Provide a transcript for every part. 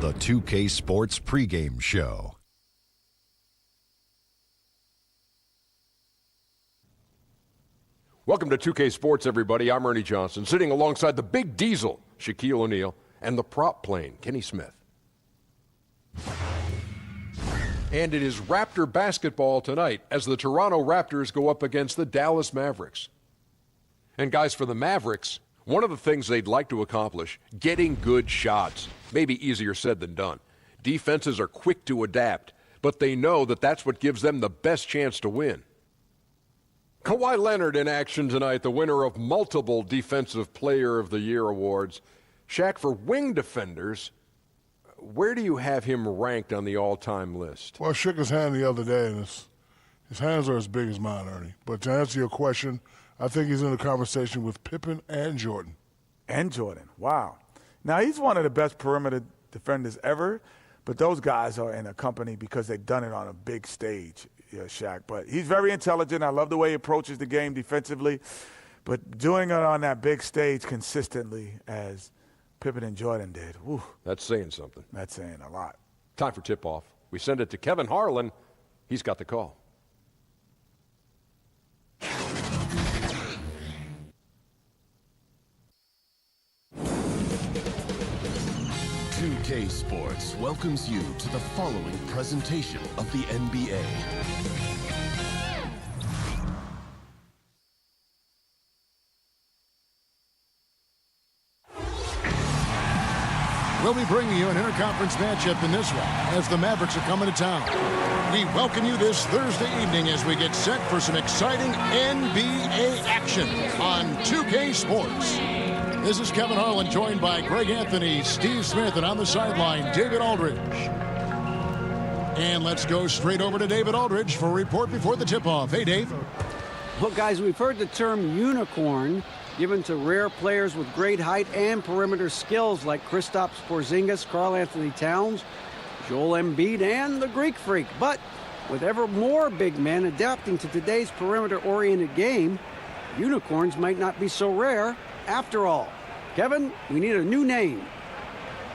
The 2K Sports pregame show. Welcome to 2K Sports, everybody. I'm Ernie Johnson, sitting alongside the big diesel, Shaquille O'Neal, and the prop plane, Kenny Smith. And it is Raptor basketball tonight as the Toronto Raptors go up against the Dallas Mavericks. And guys, for the Mavericks, one of the things they'd like to accomplish, getting good shots. Maybe easier said than done. Defenses are quick to adapt, but they know that that's what gives them the best chance to win. Kawhi Leonard in action tonight, the winner of multiple Defensive Player of the Year awards. Shaq, for wing defenders, where do you have him ranked on the all-time list? Well, I shook his hand the other day, and his hands are as big as mine, Ernie. But to answer your question, I think he's in a conversation with Pippen and Jordan. And Jordan, wow. Now, he's one of the best perimeter defenders ever, but those guys are in a company because they've done it on a big stage, Shaq. But he's very intelligent. I love the way he approaches the game defensively. But doing it on that big stage consistently as Pippen and Jordan did, whew. That's saying something. That's saying a lot. Time for tip-off. We send it to Kevin Harlan. He's got the call. 2K Sports welcomes you to the following presentation of the NBA. We'll be bringing you an interconference matchup in this one as the Mavericks are coming to town. We welcome you this Thursday evening as we get set for some exciting NBA action on 2K Sports. This is Kevin Harlan, joined by Greg Anthony, Steve Smith, and on the sideline, David Aldridge. And let's go straight over to David Aldridge for a report before the tip-off. Hey, Dave. Well, guys, we've heard the term unicorn given to rare players with great height and perimeter skills like Kristaps Porzingis, Karl Anthony Towns, Joel Embiid, and the Greek Freak. But with ever more big men adapting to today's perimeter-oriented game, unicorns might not be so rare after all. Kevin, we need a new name.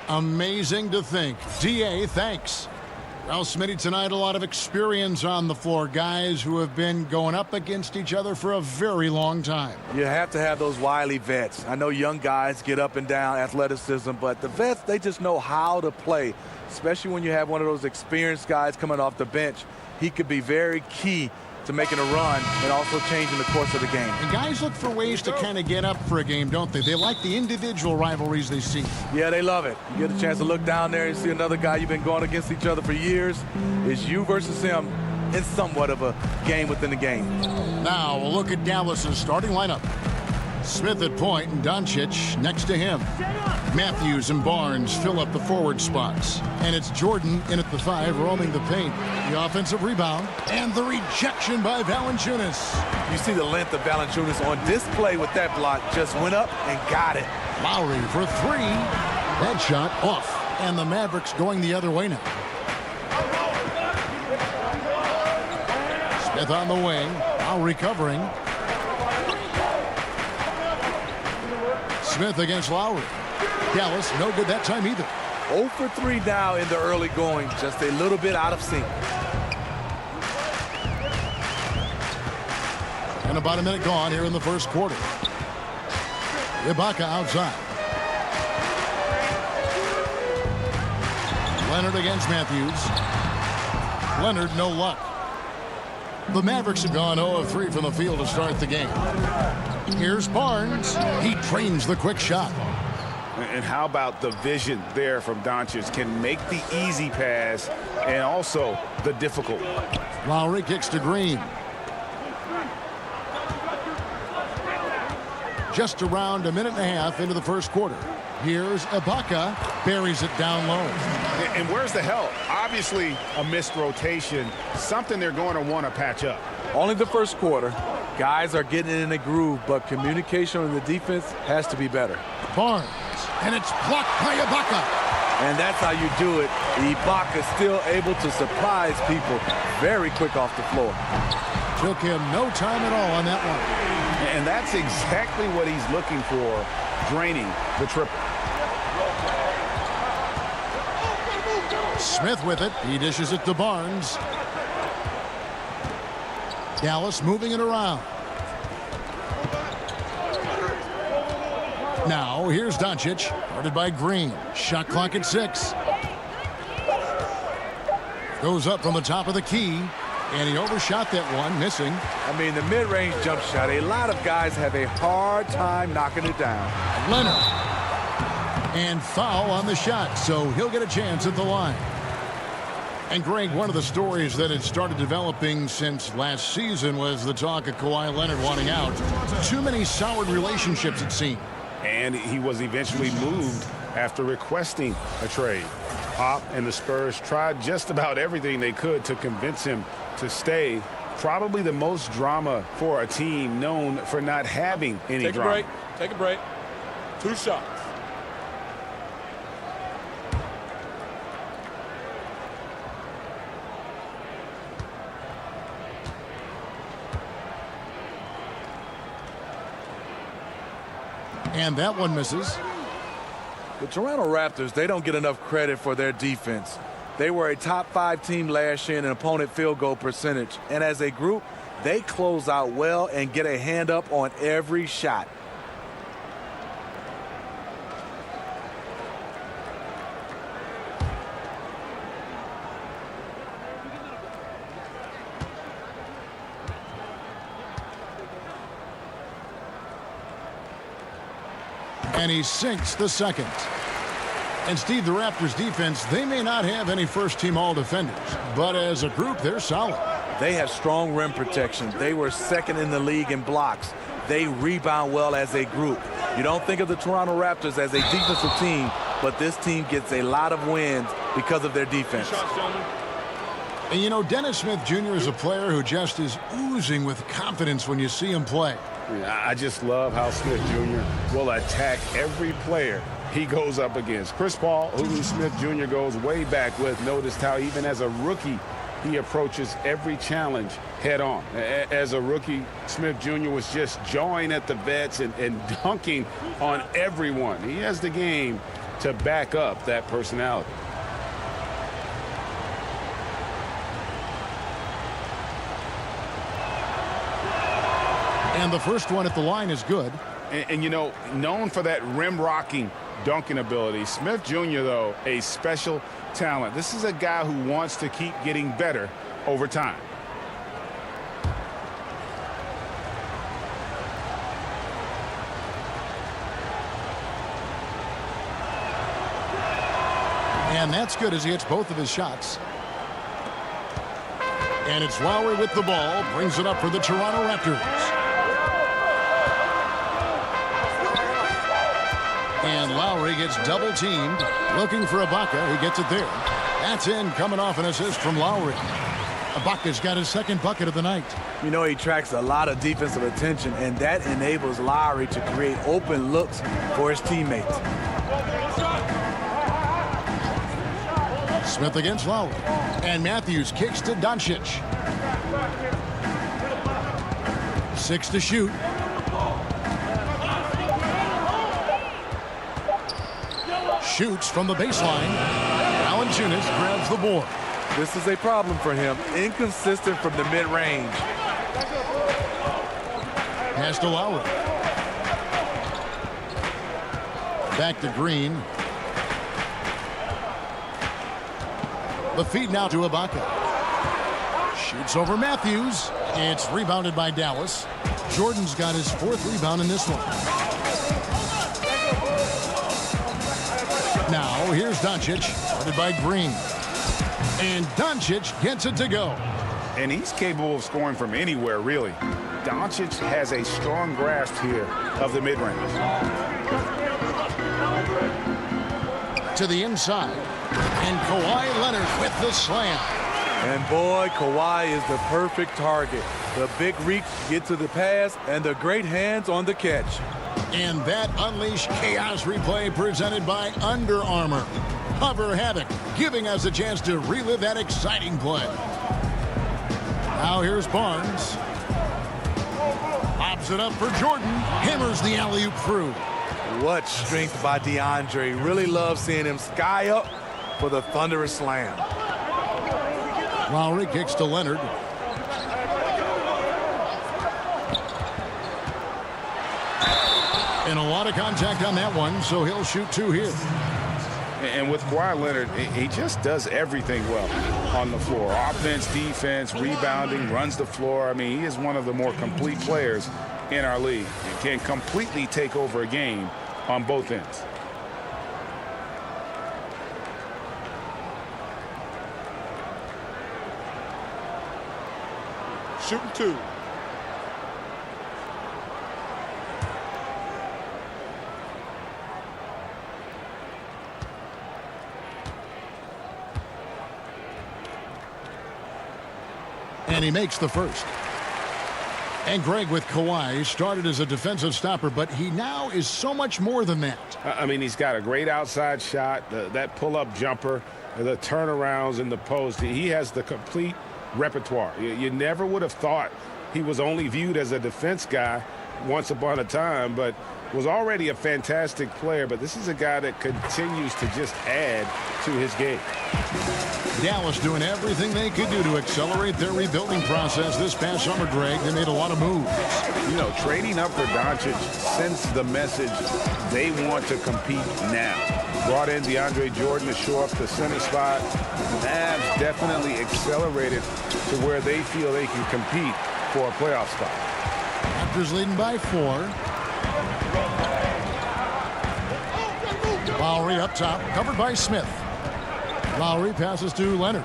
Amazing to think. DA, thanks. Well, Smitty, tonight a lot of experience on the floor. Guys who have been going up against each other for a very long time. You have to have those wily vets. I know young guys get up and down athleticism, but the vets, they just know how to play, especially when you have one of those experienced guys coming off the bench. He could be very key to making a run and also changing the course of the game. And guys look for ways to kind of get up for a game, don't they? They like the individual rivalries they see. Yeah, they love it. You get a chance to look down there and see another guy you've been going against each other for years. It's you versus him in somewhat of a game within the game. Now we'll look at Dallas's starting lineup. Smith at point and Doncic next to him. Matthews and Barnes fill up the forward spots. And it's Jordan in at the 5, roaming the paint. The offensive rebound and the rejection by Valanciunas. You see the length of Valanciunas on display with that block. Just went up and got it. Lowry for 3. That shot off. And the Mavericks going the other way now. Smith on the wing. Lowry covering. Smith against Lowry. Dallas, no good that time either. 0 for 3 now in the early going. Just a little bit out of sync. And about a minute gone here in the first quarter. Ibaka outside. Leonard against Matthews. Leonard, no luck. The Mavericks have gone 0 of 3 from the field to start the game. Here's Barnes. He trains the quick shot. And how about the vision there from Doncic? Can make the easy pass and also the difficult. Lowry kicks to Green. Just around a minute and a half into the first quarter. Here's Ibaka. Buries it down low. And where's the help? Obviously a missed rotation. Something they're going to want to patch up. Only the first quarter. Guys are getting in a groove, but communication on the defense has to be better. Barnes. And it's blocked by Ibaka. And that's how you do it. Ibaka still able to surprise people very quick off the floor. Took him no time at all on that one. And that's exactly what he's looking for, draining the triple. Smith with it. He dishes it to Barnes. Dallas moving it around. Now, here's Doncic, guarded by Green. Shot clock at 6. Goes up from the top of the key, and he overshot that one, missing. I mean, the mid-range jump shot, a lot of guys have a hard time knocking it down. Leonard. And foul on the shot, so he'll get a chance at the line. And Greg, one of the stories that had started developing since last season was the talk of Kawhi Leonard wanting out. Too many soured relationships, it seemed. And he was eventually moved after requesting a trade. Pop and the Spurs tried just about everything they could to convince him to stay. Probably the most drama for a team known for not having any drama. Take a break. 2 shots. And that one misses. The Toronto Raptors, they don't get enough credit for their defense. They were a top 5 team last year in opponent field goal percentage. And as a group, they close out well and get a hand up on every shot. And he sinks the second. And Steve, the Raptors defense, they may not have any first-team all-defenders, but as a group, they're solid. They have strong rim protection. They were second in the league in blocks. They rebound well as a group. You don't think of the Toronto Raptors as a defensive team, but this team gets a lot of wins because of their defense. And you know, Dennis Smith Jr. is a player who just is oozing with confidence when you see him play. I just love how Smith Jr. will attack every player he goes up against. Chris Paul, who Smith Jr. goes way back with, noticed how even as a rookie, he approaches every challenge head on. As a rookie, Smith Jr. was just jawing at the vets and dunking on everyone. He has the game to back up that personality. And the first one at the line is good. And you know, known for that rim-rocking dunking ability, Smith Jr., though, a special talent. This is a guy who wants to keep getting better over time. And that's good as he hits both of his shots. And it's Lowry with the ball, brings it up for the Toronto Raptors. And Lowry gets double-teamed, looking for Ibaka. He gets it there. That's in, coming off an assist from Lowry. Ibaka's got his second bucket of the night. You know, he attracts a lot of defensive attention, and that enables Lowry to create open looks for his teammates. Smith against Lowry. And Matthews kicks to Doncic. 6 to shoot. Shoots from the baseline. Valanciunas grabs the board. This is a problem for him. Inconsistent from the mid-range. Pass to Lowry. Back to Green. The feed now to Ibaka. Shoots over Matthews. It's rebounded by Dallas. Jordan's got his 4th rebound in this one. Now, here's Doncic, guarded by Green. And Doncic gets it to go. And he's capable of scoring from anywhere, really. Doncic has a strong grasp here of the mid-range. To the inside. And Kawhi Leonard with the slam. And boy, Kawhi is the perfect target. The big reach to get to the pass and the great hands on the catch. And that Unleash Chaos replay presented by Under Armour. Hover Havoc, giving us a chance to relive that exciting play. Now here's Barnes. Pops it up for Jordan. Hammers the alley-oop through. What strength by DeAndre. Really love seeing him sky up for the thunderous slam. Lowry kicks to Leonard. And a lot of contact on that one, so he'll shoot 2 here. And with Kawhi Leonard, he just does everything well on the floor. Offense, defense, rebounding, runs the floor. I mean, he is one of the more complete players in our league and can completely take over a game on both ends. Shooting 2. And he makes the first. And Greg, with Kawhi, started as a defensive stopper, but he now is so much more than that. I mean, he's got a great outside shot, that pull-up jumper, the turnarounds in the post. He has the complete repertoire. You never would have thought he was only viewed as a defense guy once upon a time, but was already a fantastic player. But this is a guy that continues to just add to his game. Dallas doing everything they could do to accelerate their rebuilding process this past summer, Greg. They made a lot of moves. You know, trading up for Doncic sends the message they want to compete now. Brought in DeAndre Jordan to shore up the center spot. The Mavs definitely accelerated to where they feel they can compete for a playoff spot. Raptors leading by 4. Lowry up top, covered by Smith. Lowry passes to Leonard.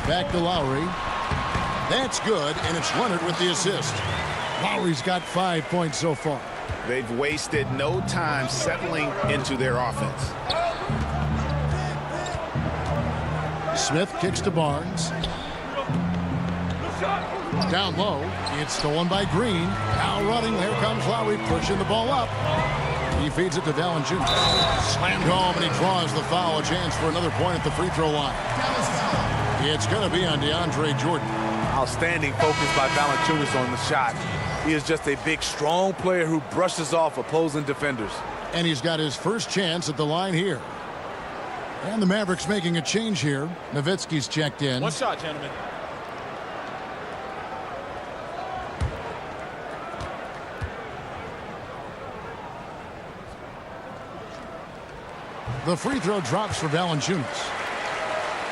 Back to Lowry. That's good, and it's Leonard with the assist. Lowry's got 5 points so far. They've wasted no time settling into their offense. Smith kicks to Barnes. Down low. It's stolen by Green. Now running. Here comes Lowry pushing the ball up. He feeds it to Valanciunas. Slammed home, and he draws the foul. A chance for another point at the free throw line. It's going to be on DeAndre Jordan. Outstanding focus by Valanciunas on the shot. He is just a big, strong player who brushes off opposing defenders. And he's got his first chance at the line here. And the Mavericks making a change here. Nowitzki's checked in. 1 shot, gentlemen. The free throw drops for Valanciunas.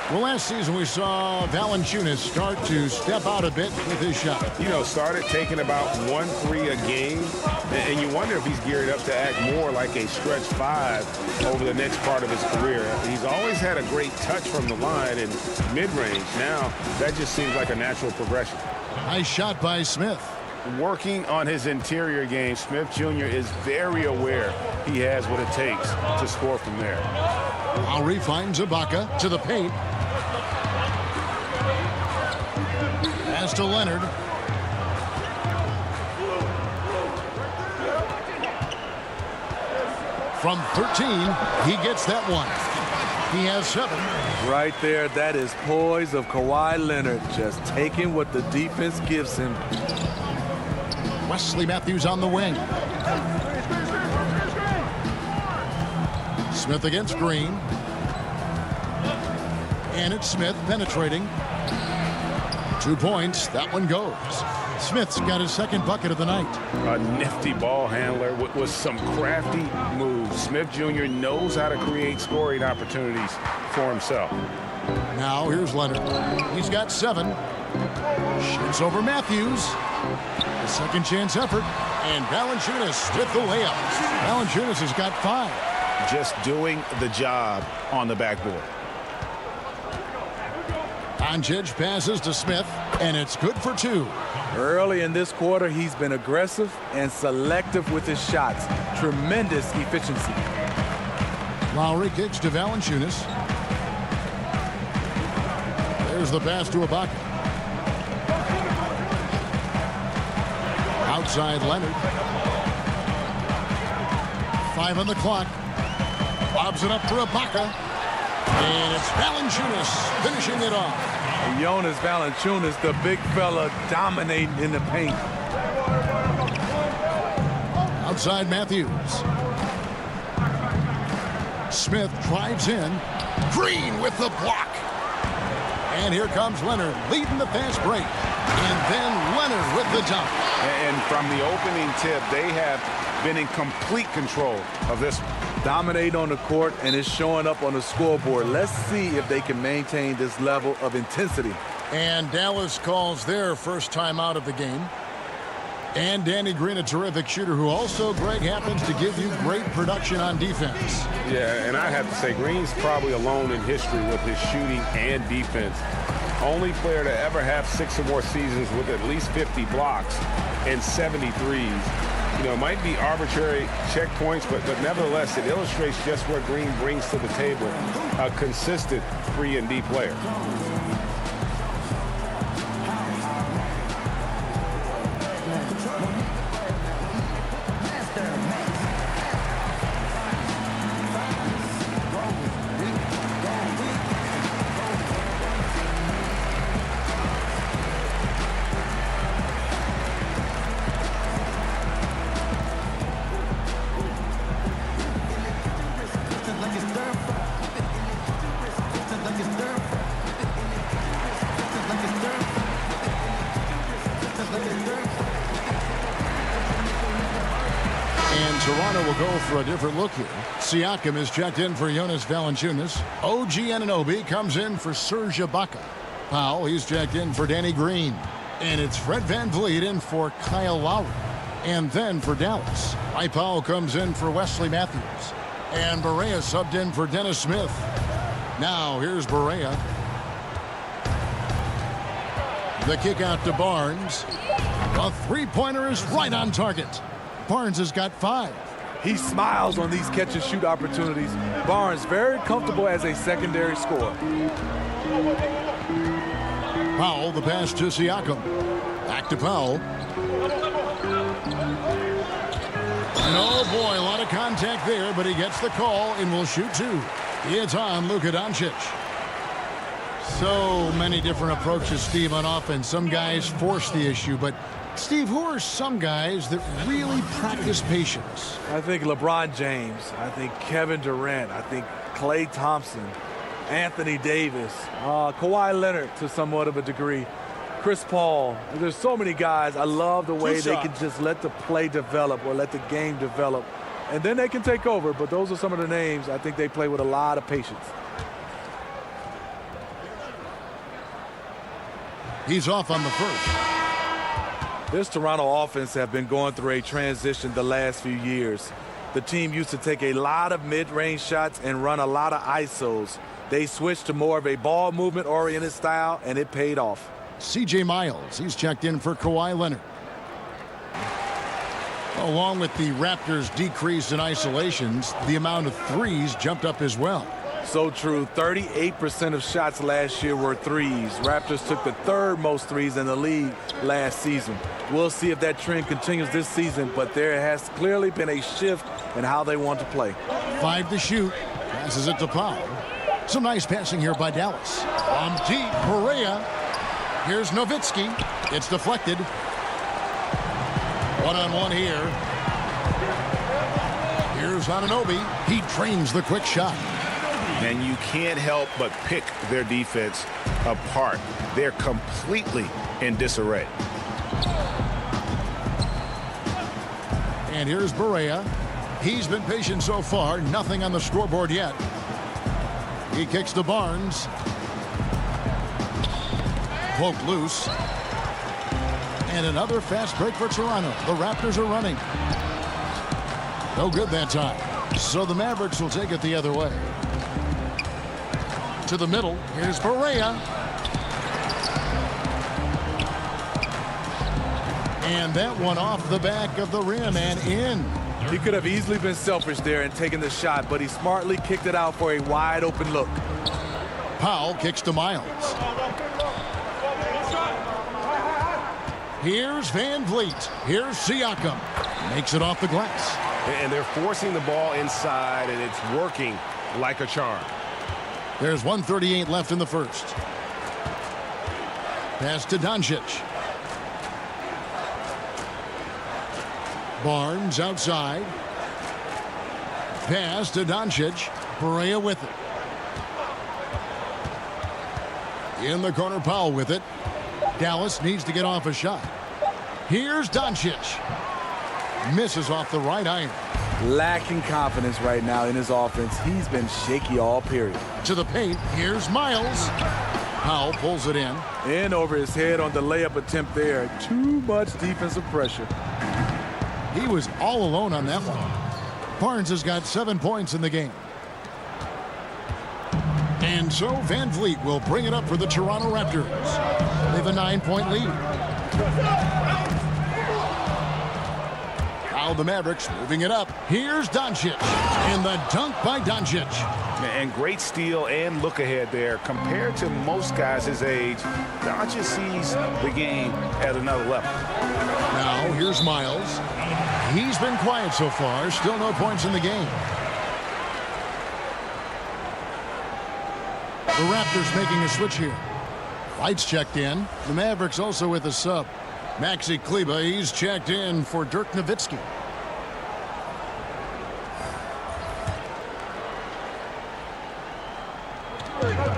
Well, last season we saw Valanciunas start to step out a bit with his shot. You know, started taking about 1-3 a game, and you wonder if he's geared up to act more like a stretch 5 over the next part of his career. He's always had a great touch from the line and mid-range. Now, that just seems like a natural progression. Nice shot by Smith. Working on his interior game, Smith Jr. is very aware he has what it takes to score from there. Lowry finds Ibaka to the paint. Pass to Leonard. From 13, he gets that one. He has 7. Right there, that is poise of Kawhi Leonard, just taking what the defense gives him. Wesley Matthews on the wing. Smith against Green. And it's Smith penetrating. 2 points. That one goes. Smith's got his second bucket of the night. A nifty ball handler with some crafty moves. Smith Jr. knows how to create scoring opportunities for himself. Now here's Leonard. He's got 7. Shoots over Matthews. A second chance effort. And Valanciunas with the layup. Valanciunas has got 5. Just doing the job on the backboard. Doncic passes to Smith, and it's good for 2. Early in this quarter, he's been aggressive and selective with his shots. Tremendous efficiency. Lowry kicks to Valanciunas. There's the pass to Ibaka. Outside Leonard. 5 on the clock. Lobs it up for Ibaka. And it's Valanciunas finishing it off. Jonas Valanciunas, the big fella, dominating in the paint. Outside Matthews. Smith drives in. Green with the block. And here comes Leonard leading the fast break. And then Leonard with the dunk. And from the opening tip, they have been in complete control of this one. Dominate on the court, and it's showing up on the scoreboard. Let's see if they can maintain this level of intensity. And Dallas calls their first time out of the game. And Danny Green, a terrific shooter who also, Greg, happens to give you great production on defense. Yeah, and I have to say, Green's probably alone in history with his shooting and defense. Only player to ever have 6 or more seasons with at least 50 blocks and 73s. You know, it might be arbitrary checkpoints, but nevertheless, it illustrates just what Green brings to the table, a consistent 3-and-D player. Toronto will go for a different look here. Siakam is checked in for Jonas Valanciunas. OG Anunoby comes in for Serge Ibaka. Powell, he's checked in for Danny Green. And it's Fred VanVleet in for Kyle Lowry. And then for Dallas, Mike Powell comes in for Wesley Matthews. And Barea subbed in for Dennis Smith. Now here's Barea. The kick out to Barnes. A three-pointer is right on target. Barnes has got 5. He smiles on these catch-and-shoot opportunities. Barnes very comfortable as a secondary scorer. Powell, the pass to Siakam. Back to Powell. And oh boy, a lot of contact there, but he gets the call and will shoot 2. It's on Luka Doncic. So many different approaches, Steve, on offense. Some guys force the issue, but Steve, who are some guys that really practice patience? I think LeBron James. I think Kevin Durant. I think Klay Thompson. Anthony Davis. Kawhi Leonard to somewhat of a degree. Chris Paul. There's so many guys. I love the way they can just let the play develop or let the game develop. And then they can take over. But those are some of the names. I think they play with a lot of patience. He's off on the first. This Toronto offense have been going through a transition the last few years. The team used to take a lot of mid-range shots and run a lot of ISOs. They switched to more of a ball movement-oriented style, and it paid off. C.J. Miles, he's checked in for Kawhi Leonard. Along with the Raptors' decrease in isolations, the amount of threes jumped up as well. So true. 38% of shots last year were threes. Raptors took the 3rd most threes in the league last season. We'll see if that trend continues this season, but there has clearly been a shift in how they want to play. 5 to shoot. Passes it to Powell. Some nice passing here by Dallas. On deep, Barea. Here's Nowitzki. It's deflected. One-on-one here. Here's Anunoby. He trains the quick shot. And you can't help but pick their defense apart. They're completely in disarray. And here's Barea. He's been patient so far. Nothing on the scoreboard yet. He kicks to Barnes. Poked loose. And another fast break for Toronto. The Raptors are running. No good that time. So the Mavericks will take it the other way. To the middle. Here's Barea. And that one off the back of the rim and in. He could have easily been selfish there and taken the shot, but he smartly kicked it out for a wide open look. Powell kicks to Miles. Here's VanVleet. Here's Siakam. Makes it off the glass. And they're forcing the ball inside, and it's working like a charm. There's 1:38 left in the first. Pass to Doncic. Barnes outside. Pass to Doncic. Berea with it. In the corner, Powell with it. Dallas needs to get off a shot. Here's Doncic. Misses off the right iron. Lacking confidence right now in his offense. He's been shaky all period. To the paint, here's Miles. Powell pulls it in. In over his head on the layup attempt there. Too much defensive pressure. He was all alone on that one. Barnes has got 7 points in the game. And so Van Vliet will bring it up for the Toronto Raptors. They have a 9-point lead. Now the Mavericks moving it up. Here's Doncic. And the dunk by Doncic. And great steal and look ahead there. Compared to most guys his age, Doncic sees the game at another level. Now here's Miles. He's been quiet so far. Still no points in the game. The Raptors making a switch here. Lights checked in. The Mavericks also with a sub. Maxi Kleber, he's checked in for Dirk Nowitzki.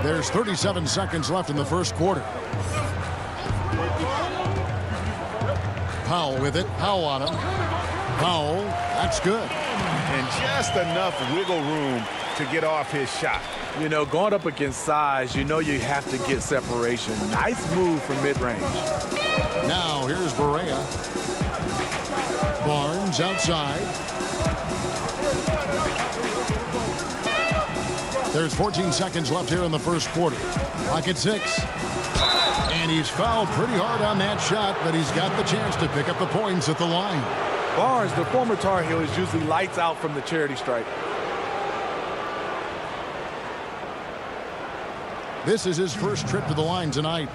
There's 37 seconds left in the first quarter. Powell with it. Powell on him. Powell, that's good. And just enough wiggle room to get off his shot. You know, going up against size, you know you have to get separation. Nice move from mid-range. Now here's Berea. Barnes outside. There's 14 seconds left here in the first quarter. Clock at 6. And he's fouled pretty hard on that shot, but he's got the chance to pick up the points at the line. Barnes, the former Tar Heel, is usually lights out from the charity stripe. This is his first trip to the line tonight.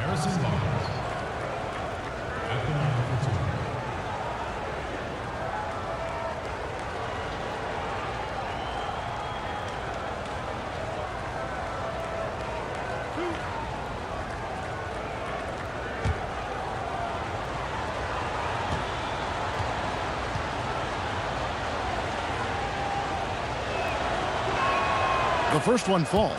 The first one falls.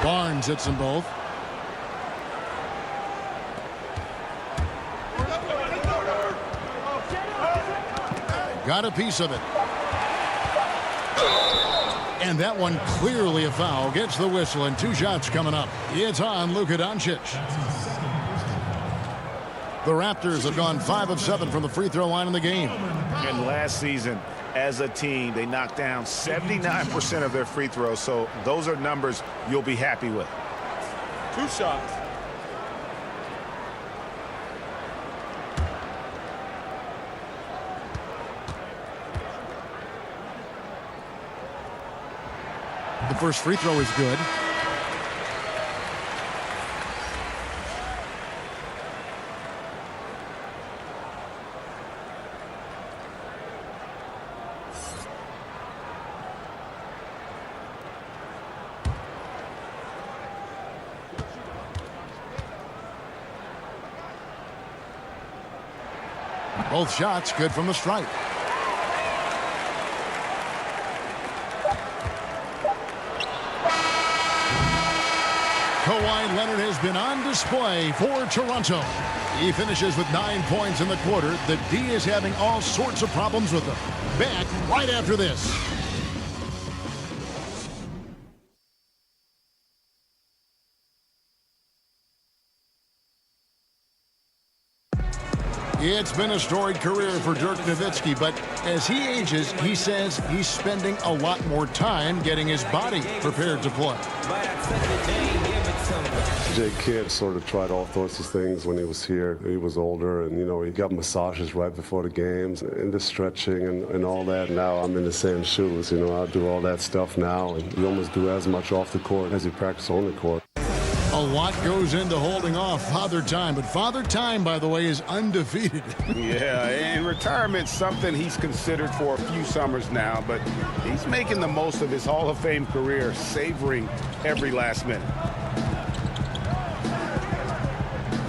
Barnes hits them both. Got a piece of it. And that one clearly a foul. Gets the whistle and 2 shots coming up. It's on Luka Doncic. The Raptors have gone 5 of 7 from the free throw line in the game. And last season, as a team, they knocked down 79% of their free throws. So those are numbers you'll be happy with. 2 shots. The first free throw is good. Both shots good from the stripe. Kawhi Leonard has been on display for Toronto. He finishes with 9 points in the quarter. The D is having all sorts of problems with him. Back right after this. It's been a storied career for Dirk Nowitzki, but as he ages, he says he's spending a lot more time getting his body prepared to play. Jay Kidd sort of tried all sorts of things when he was here. He was older, and, you know, he got massages right before the games and the stretching and all that. Now I'm in the same shoes. You know, I do all that stuff now, and you almost do as much off the court as you practice on the court. A A lot goes into holding off Father Time, but Father Time, by the way, is undefeated. Yeah, and retirement's something he's considered for a few summers now, but he's making the most of his Hall of Fame career, savoring every last minute.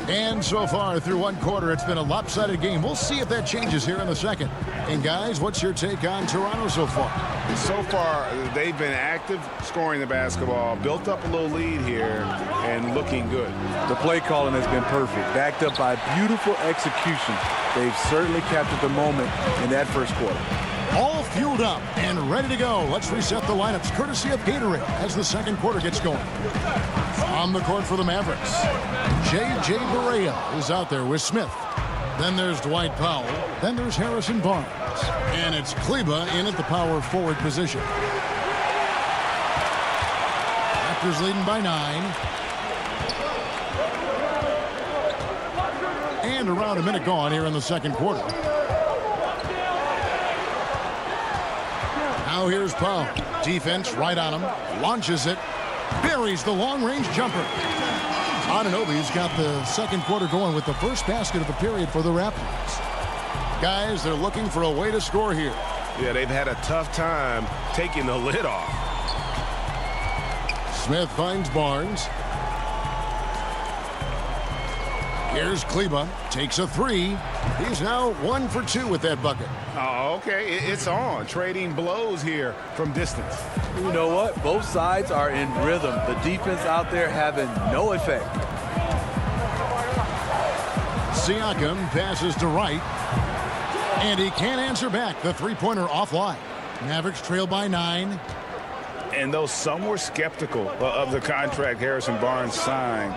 And so far, through one quarter, it's been a lopsided game. We'll see if that changes here in the second. And, guys, what's your take on Toronto so far? So far, they've been active, scoring the basketball, built up a little lead here, and looking good. The play calling has been perfect, backed up by beautiful execution. They've certainly captured the moment in that first quarter. All fueled up and ready to go. Let's reset the lineups, courtesy of Gatorade, as the second quarter gets going. On the court for the Mavericks, J.J. Barea is out there with Smith. Then there's Dwight Powell. Then there's Harrison Barnes. And it's Kleba in at the power forward position. Raptors leading by 9. And around a minute gone here in the second quarter. Now here's Powell. Defense right on him. Launches it. Buries the long-range jumper. Anunoby's got the second quarter going with the first basket of the period for the Raptors. Guys, they're looking for a way to score here. Yeah, they've had a tough time taking the lid off. Smith finds Barnes. Here's Kleba. Takes a 3. He's now 1 for 2 with that bucket. Oh, okay. It's on. Trading blows here from distance. You know what? Both sides are in rhythm. The defense out there having no effect. Siakam passes to Wright. And he can't answer back. The three-pointer offline. Mavericks trail by 9. And though some were skeptical of the contract Harrison Barnes signed,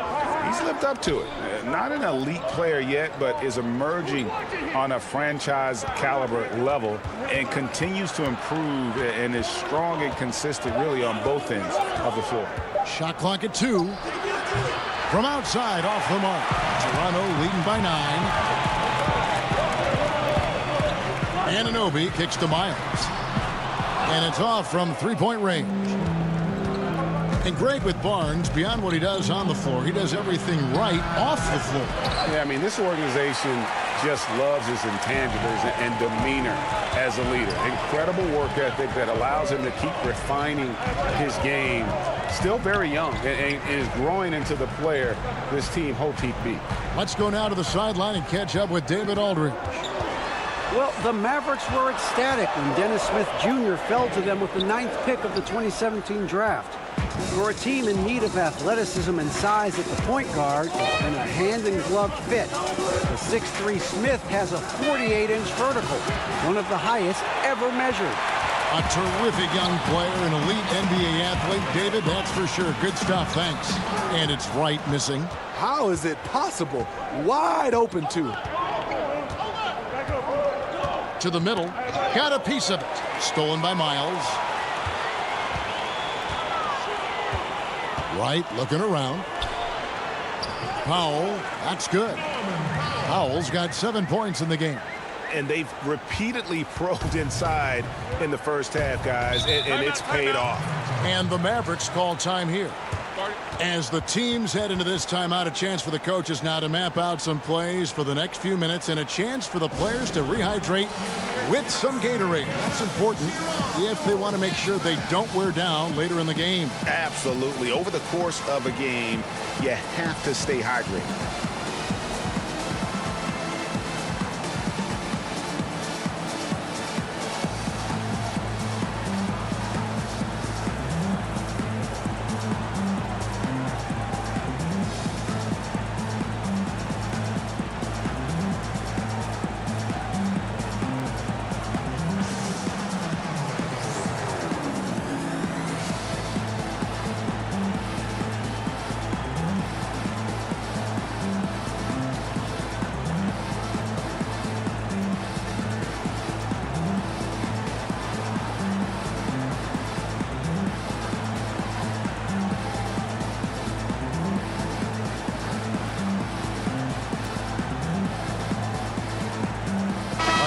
he's lived up to it. Not an elite player yet, but is emerging on a franchise caliber level and continues to improve and is strong and consistent really on both ends of the floor. Shot clock at 2. From outside, off the mark. Toronto leading by 9. Anunoby kicks to Miles. And it's off from three-point range. And Greg, with Barnes, beyond what he does on the floor, he does everything right off the floor. Yeah, I mean, this organization just loves his intangibles and demeanor as a leader. Incredible work ethic that allows him to keep refining his game. Still very young and is growing into the player this team hoped he'd be. Let's go now to the sideline and catch up with David Aldridge. Well, the Mavericks were ecstatic when Dennis Smith Jr. fell to them with the 9th pick of the 2017 draft. For a team in need of athleticism and size at the point guard and a hand-and-glove fit, the 6'3" Smith has a 48-inch vertical, one of the highest ever measured. A terrific young player, an elite NBA athlete. David, that's for sure. Good stuff, thanks. And it's Wright missing. How is it possible? Wide open, too. To the middle. Got a piece of it. Stolen by Miles. Wright looking around. Powell, that's good. Powell's got 7 points in the game. And they've repeatedly probed inside in the first half, guys, and it's paid off. And the Mavericks call time here. As the teams head into this timeout, a chance for the coaches now to map out some plays for the next few minutes and a chance for the players to rehydrate with some Gatorade. That's important if they want to make sure they don't wear down later in the game. Absolutely. Over the course of a game, you have to stay hydrated.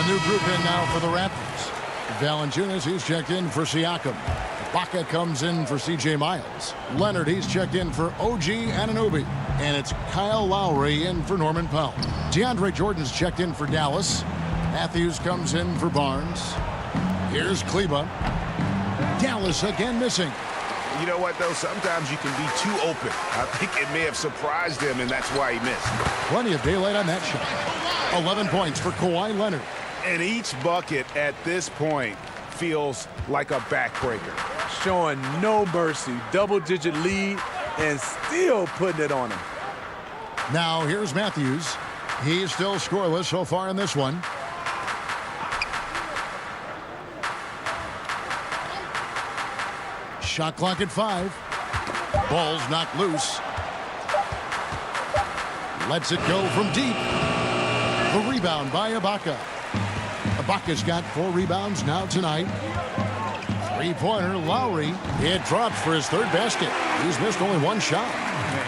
New group in now for the Raptors. Valanciunas, he's checked in for Siakam. Baca comes in for C.J. Miles. Leonard, he's checked in for O.G. Anunoby. And it's Kyle Lowry in for Norman Powell. DeAndre Jordan's checked in for Dallas. Matthews comes in for Barnes. Here's Kleba. Dallas again missing. You know what, though? Sometimes you can be too open. I think it may have surprised him, and that's why he missed. Plenty of daylight on that shot. 11 points for Kawhi Leonard. And each bucket at this point feels like a backbreaker. Showing no mercy. Double-digit lead and still putting it on him. Now here's Matthews. He's still scoreless so far in this one. Shot clock at 5. Ball's knocked loose. Lets it go from deep. The rebound by Ibaka. Ibaka's got 4 rebounds now tonight. Three-pointer, Lowry. It drops for his 3rd basket. He's missed only 1 shot.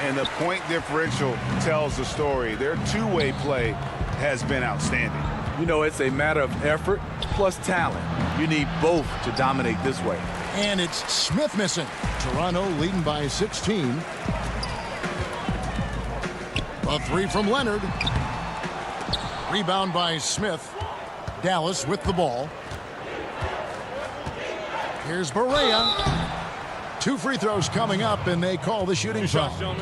And the point differential tells the story. Their two-way play has been outstanding. You know, it's a matter of effort plus talent. You need both to dominate this way. And it's Smith missing. Toronto leading by 16. A 3 from Leonard. Rebound by Smith. Dallas with the ball. Here's Barea. 2 free throws coming up, and they call the shooting foul.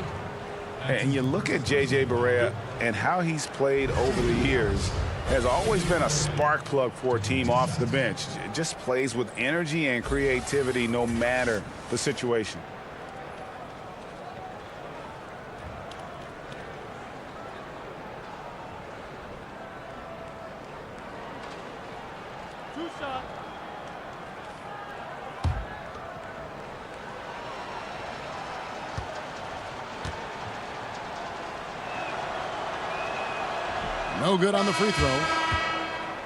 And you look at J.J. Barea and how he's played over the years. Has always been a spark plug for a team off the bench. It just plays with energy and creativity no matter the situation. No good on the free throw.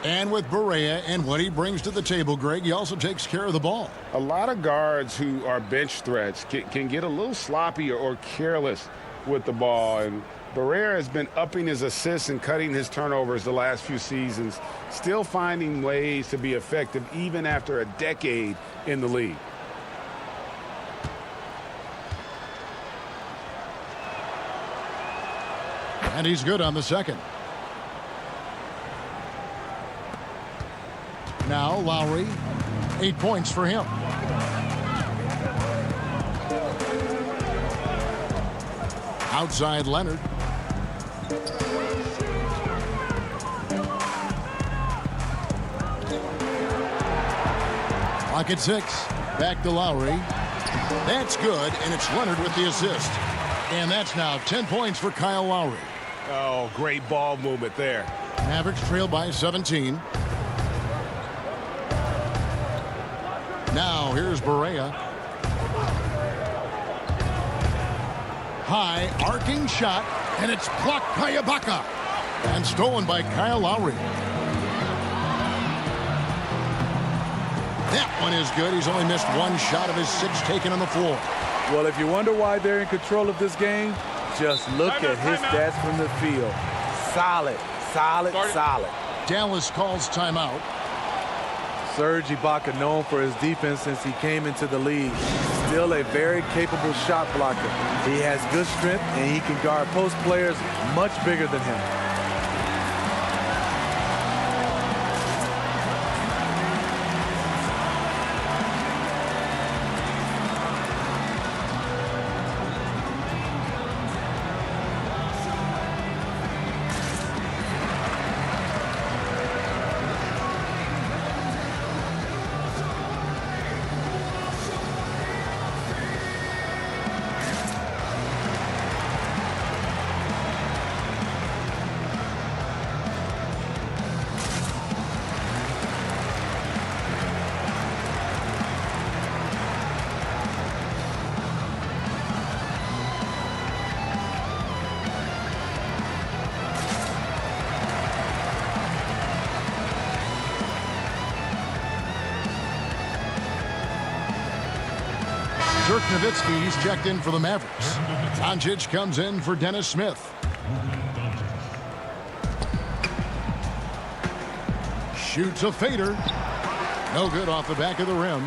And with Barea and what he brings to the table, Greg, he also takes care of the ball. A lot of guards who are bench threats can get a little sloppy or careless with the ball. And Barea has been upping his assists and cutting his turnovers the last few seasons, still finding ways to be effective even after a decade in the league. And he's good on the second. Now Lowry, 8 points for him. Outside Leonard. Clock at 6. Back to Lowry. That's good, and it's Leonard with the assist. And that's now 10 points for Kyle Lowry. Oh, great ball movement there. Mavericks trail by 17. Now here's Barea. High arcing shot, and it's blocked by Ibaka and stolen by Kyle Lowry. That one is good. He's only missed 1 shot of his 6 taken on the floor. Well, if you wonder why they're in control of this game, just look at his stats from the field. Solid, solid, solid. Dallas calls timeout. Serge Ibaka, known for his defense since he came into the league. Still a very capable shot blocker. He has good strength, and he can guard post players much bigger than him. Dirk Nowitzki, he's checked in for the Mavericks. Doncic comes in for Dennis Smith. Shoots a fader. No good off the back of the rim.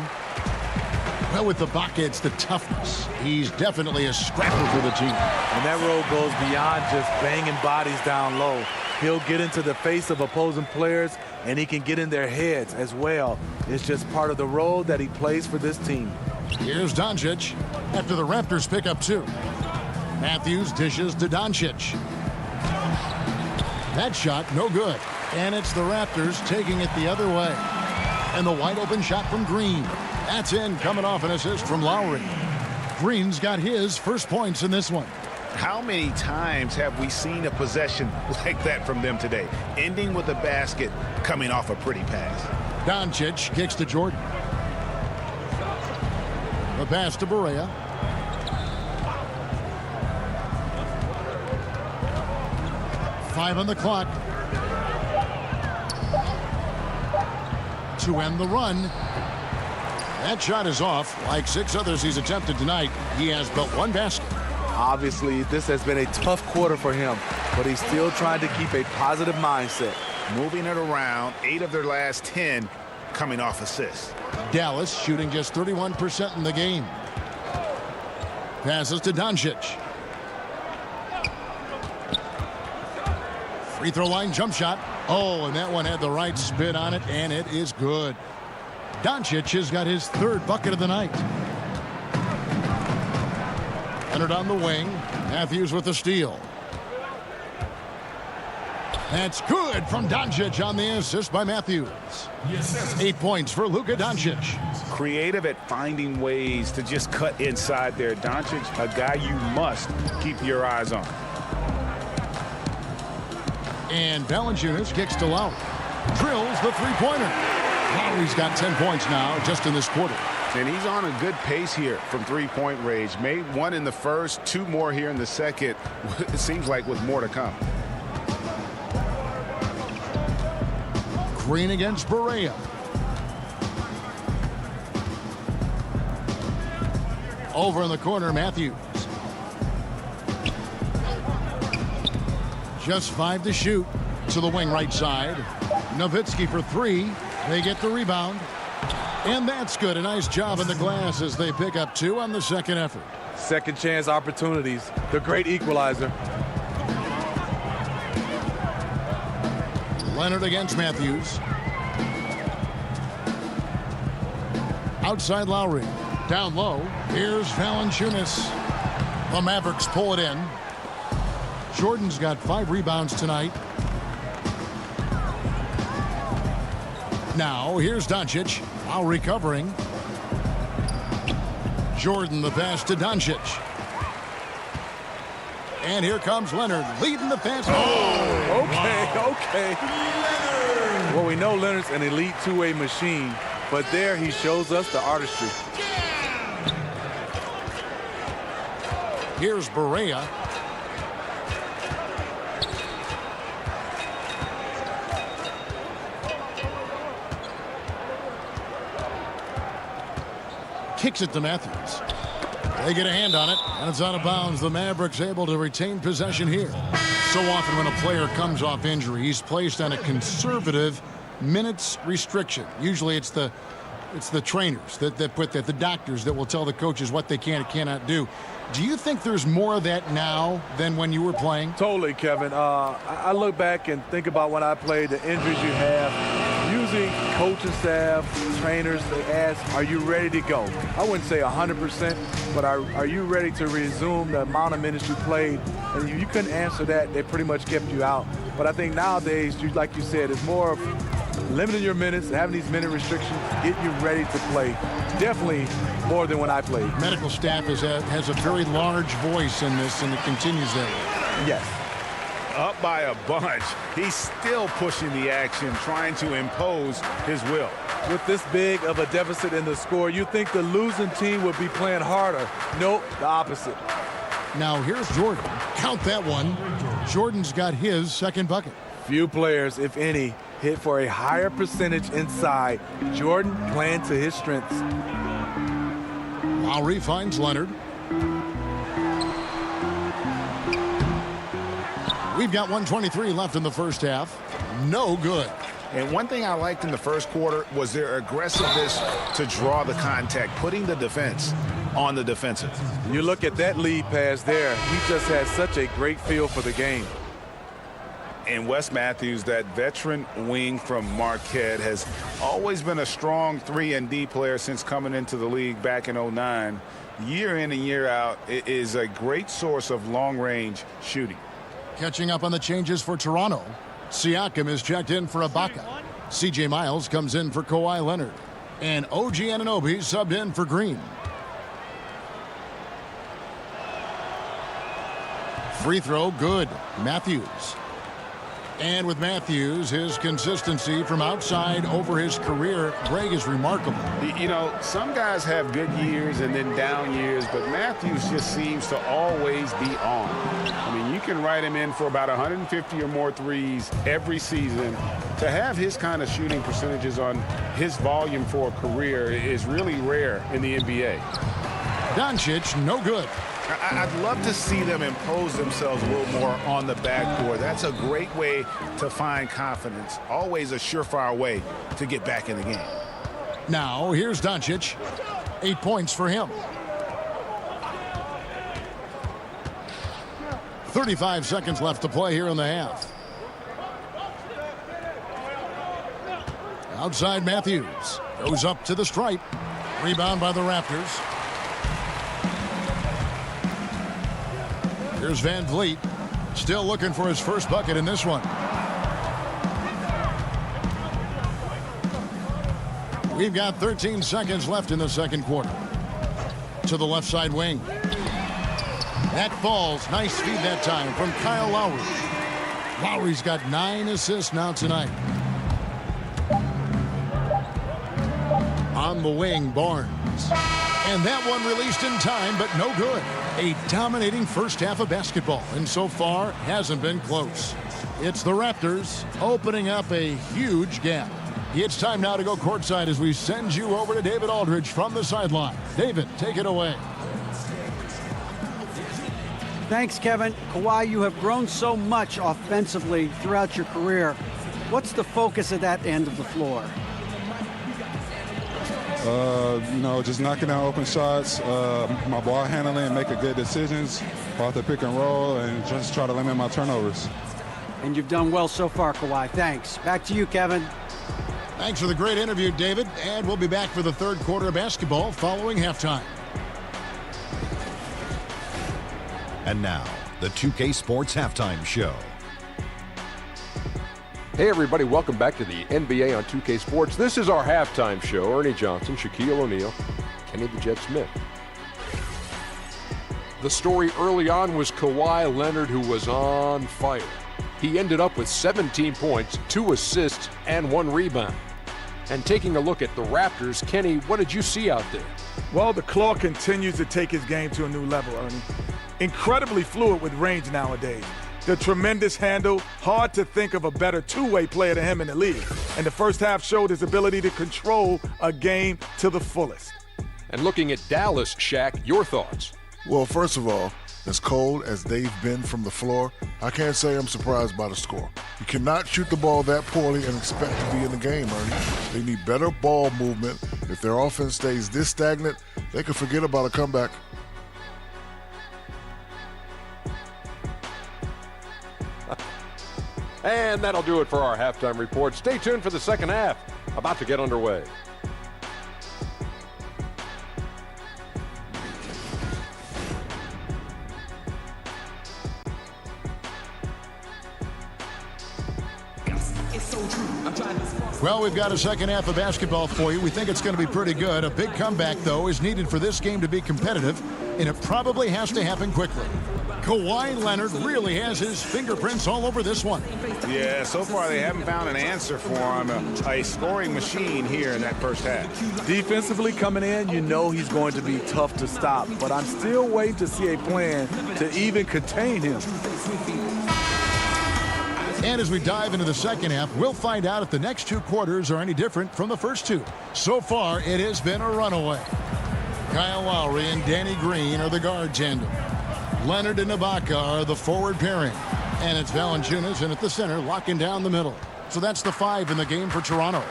Well, with Ibaka, it's the toughness. He's definitely a scrapper for the team. And that role goes beyond just banging bodies down low. He'll get into the face of opposing players, and he can get in their heads as well. It's just part of the role that he plays for this team. Here's Doncic after the Raptors pick up 2. Matthews dishes to Doncic. That shot, no good. And it's the Raptors taking it the other way. And the wide open shot from Green. That's in, coming off an assist from Lowry. Green's got his first points in this one. How many times have we seen a possession like that from them today? Ending with a basket, coming off a pretty pass. Doncic kicks to Jordan. The pass to Barea. Five on the clock. To end the run. That shot is off. Like 6 others he's attempted tonight, he has but 1 basket. Obviously, this has been a tough quarter for him, but he's still trying to keep a positive mindset. Moving it around, 8 of their last 10 coming off assists. Dallas shooting just 31% in the game. Passes to Doncic. Free throw line jump shot. Oh, and that one had the right spin on it, and it is good. Doncic has got his 3rd bucket of the night. Leonard on the wing. Matthews with the steal. That's good from Doncic on the assist by Matthews. 8 points for Luka Doncic. Creative at finding ways to just cut inside there. Doncic, a guy you must keep your eyes on. And Valanciunas kicks to Lowry. Drills the three-pointer. Lowry's got 10 points now just in this quarter. And he's on a good pace here from three-point range. Made 1 in the first, 2 more here in the second. It seems like with more to come. Green against Barea. Over in the corner, Matthews. Just 5 to shoot. To the wing right side. Nowitzki for 3. They get the rebound. And that's good. A nice job in the glass as they pick up 2 on the second effort. Second chance opportunities. The great equalizer. Leonard against Matthews. Outside Lowry. Down low. Here's Valanciunas. The Mavericks pull it in. Jordan's got 5 rebounds tonight. Now, here's Doncic. While recovering. Jordan the pass to Doncic. And here comes Leonard leading the pass. Oh, okay. Well, we know Leonard's an elite two-way machine, but there he shows us the artistry. Here's Barea. Kicks it to Matthews. They get a hand on it, and it's out of bounds. The Mavericks able to retain possession here. So often when a player comes off injury, he's placed on a conservative minutes restriction. Usually it's the trainers that put that, the doctors that will tell the coaches what they can and cannot do. Do you think there's more of that now than when you were playing? Totally, Kevin. I look back and think about when I played, the injuries you have. Usually coaching staff, trainers, they ask, are you ready to go? I wouldn't say 100%, but are you ready to resume the amount of minutes you played? And if you couldn't answer that, they pretty much kept you out. But I think nowadays, like you said, it's more of limiting your minutes, having these minute restrictions, getting you ready to play. Definitely more than when I played. Medical staff has a very large voice in this, and it continues that way. Yes. Up by a bunch. He's still pushing the action, trying to impose his will. With this big of a deficit in the score, you think the losing team would be playing harder. Nope, the opposite. Now here's Jordan. Count that one. Jordan's got his second bucket. Few players, if any, hit for a higher percentage inside. Jordan playing to his strengths. Lowry finds Leonard. We've got 1:23 left in the first half. No good. And one thing I liked in the first quarter was their aggressiveness to draw the contact, putting the defense on the defensive. You look at that lead pass there. He just has such a great feel for the game. And Wes Matthews, that veteran wing from Marquette, has always been a strong 3-and-D player since coming into the league back in '09. Year in and year out, it is a great source of long-range shooting. Catching up on the changes for Toronto. Siakam is checked in for Ibaka. C.J. Miles comes in for Kawhi Leonard. And OG Anunoby subbed in for Green. Free throw, good. Matthews. And with Matthews, his consistency from outside over his career, Greg, is remarkable. You know, some guys have good years and then down years, but Matthews just seems to always be on. I mean, you can write him in for about 150 or more threes every season. To have his kind of shooting percentages on his volume for a career is really rare in the NBA. Doncic, no good. I'd love to see them impose themselves a little more on the backboard. That's a great way to find confidence. Always a surefire way to get back in the game. Now, here's Doncic. 8 points for him. 35 seconds left to play here in the half. Outside Matthews. Goes up to the stripe. Rebound by the Raptors. Here's Van Vliet, still looking for his first bucket in this one. We've got 13 seconds left in the second quarter. To the left side wing. That falls. Nice feed that time from Kyle Lowry. Lowry's got 9 assists now tonight. On the wing, Barnes. And that one released in time, but no good. A dominating first half of basketball, and so far hasn't been close. It's the Raptors opening up a huge gap. It's time now to go courtside as we send you over to David Aldridge from the sideline. David, take it away. Thanks, Kevin. Kawhi, you have grown so much offensively throughout your career. What's the focus at that end of the floor? You know, just knocking down open shots, my ball handling, making good decisions off the pick and roll, and just try to limit my turnovers. And you've done well so far, Kawhi. Thanks. Back to you, Kevin. Thanks for the great interview, David. And we'll be back for the third quarter of basketball following halftime. And now, the 2K Sports Halftime Show. Hey everybody, welcome back to the NBA on 2K Sports. This is our halftime show. Ernie Johnson, Shaquille O'Neal, Kenny the Jet Smith. The story early on was Kawhi Leonard, who was on fire. He ended up with 17 points, 2 assists, and 1 rebound. And taking a look at the Raptors, Kenny, what did you see out there? Well, the Claw continues to take his game to a new level, Ernie. Incredibly fluid with range nowadays. The tremendous handle, hard to think of a better two-way player than him in the league. And the first half showed his ability to control a game to the fullest. And looking at Dallas, Shaq, your thoughts? Well, first of all, as cold as they've been from the floor, I can't say I'm surprised by the score. You cannot shoot the ball that poorly and expect to be in the game, Ernie. They need better ball movement. If their offense stays this stagnant, they could forget about a comeback. And that'll do it for our halftime report. Stay tuned for the second half, about to get underway. Well, we've got a second half of basketball for you. We think it's going to be pretty good. A big comeback, though, is needed for this game to be competitive, and it probably has to happen quickly. Kawhi Leonard really has his fingerprints all over this one. Yeah, so far they haven't found an answer for him. A scoring machine here in that first half. Defensively coming in, you know he's going to be tough to stop, but I'm still waiting to see a plan to even contain him. And as we dive into the second half, we'll find out if the next 2 quarters are any different from the first 2. So far, it has been a runaway. Kyle Lowry and Danny Green are the guard tandem. Leonard and Ibaka are the forward pairing. And it's Valanciunas in at the center, locking down the middle. So that's the 5 in the game for Toronto.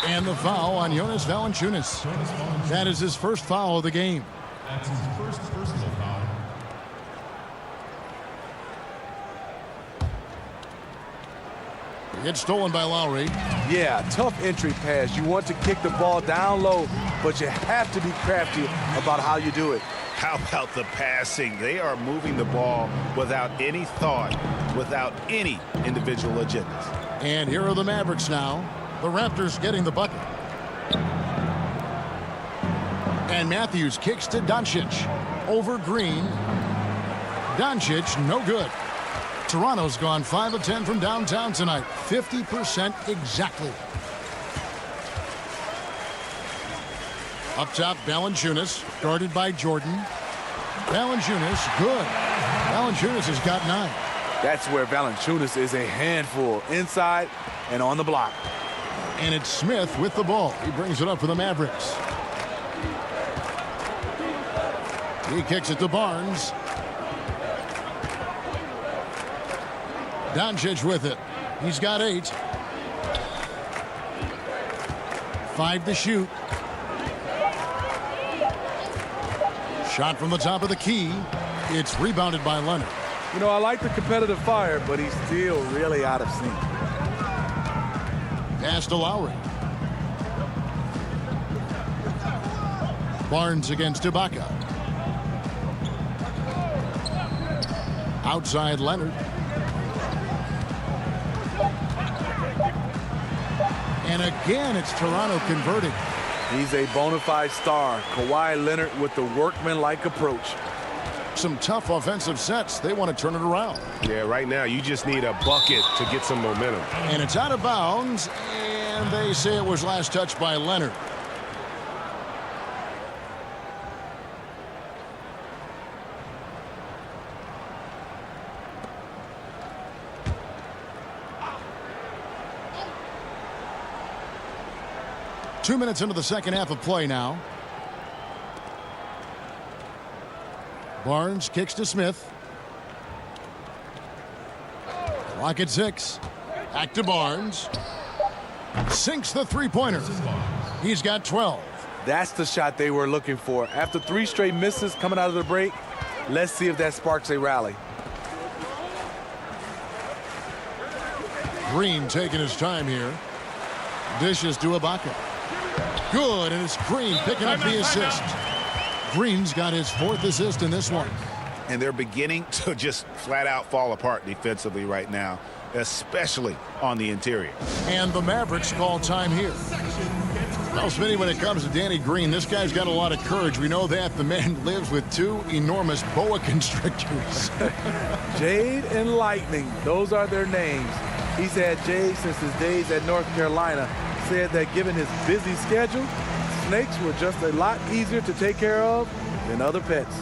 And the foul on Jonas Valanciunas. That is his first foul of the game. That's his first personal foul. It's stolen by Lowry. Yeah, tough entry pass. You want to kick the ball down low, but you have to be crafty about how you do it. How about the passing? They are moving the ball without any thought, without any individual agendas. And here are the Mavericks now. The Raptors getting the bucket. And Matthews kicks to Doncic. Over Green. Doncic, no good. Toronto's gone 5 of 10 from downtown tonight. 50% exactly. Up top, Valanciunas, guarded by Jordan. Valanciunas, good. Valanciunas has got 9. That's where Valanciunas is a handful, inside and on the block. And it's Smith with the ball. He brings it up for the Mavericks. He kicks it to Barnes. Doncic with it. He's got 8. 5 to shoot. Shot from the top of the key. It's rebounded by Leonard. You know, I like the competitive fire, but he's still really out of sync. Pass to Lowry. Barnes against Ibaka. Outside Leonard. And again, it's Toronto converting. He's a bona fide star. Kawhi Leonard with the workman-like approach. Some tough offensive sets. They want to turn it around. Yeah, right now you just need a bucket to get some momentum. And it's out of bounds, and they say it was last touched by Leonard. Two minutes into the second half of play now. Barnes kicks to Smith. Clock at 6. Back to Barnes. Sinks the three-pointer. He's got 12. That's the shot they were looking for. After 3 straight misses coming out of the break, let's see if that sparks a rally. Green taking his time here. Dishes to Ibaka. Good, and it's Green picking up the assist. Green's got his 4th assist in this one. And they're beginning to just flat out fall apart defensively right now, especially on the interior. And the Mavericks call time here. Well, Smitty, when it comes to Danny Green, this guy's got a lot of courage. We know that. The man lives with 2 enormous boa constrictors. Jade and Lightning, those are their names. He's had Jade since his days at North Carolina. Said that given his busy schedule, snakes were just a lot easier to take care of than other pets.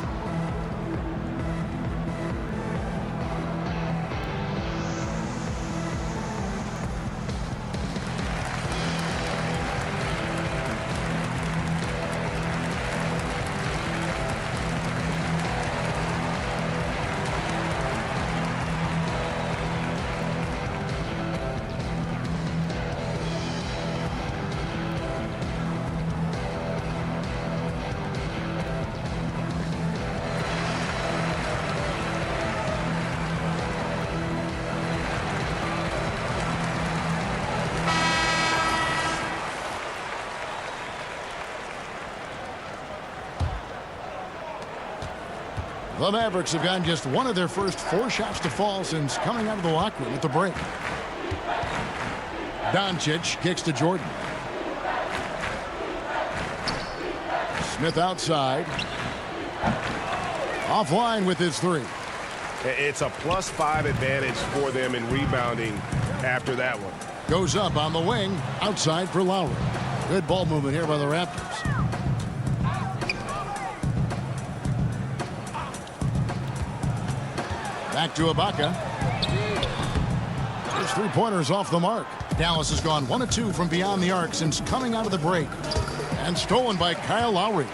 The Mavericks have gotten just one of their first 4 shots to fall since coming out of the locker room at the break. Doncic kicks to Jordan. Smith outside. Offline with his 3. It's a +5 advantage for them in rebounding after that one. Goes up on the wing, outside for Lowry. Good ball movement here by the Raptors. Back to Ibaka. His 3-pointers off the mark. Dallas has gone 1 of 2 from beyond the arc since coming out of the break. And stolen by Kyle Lowry.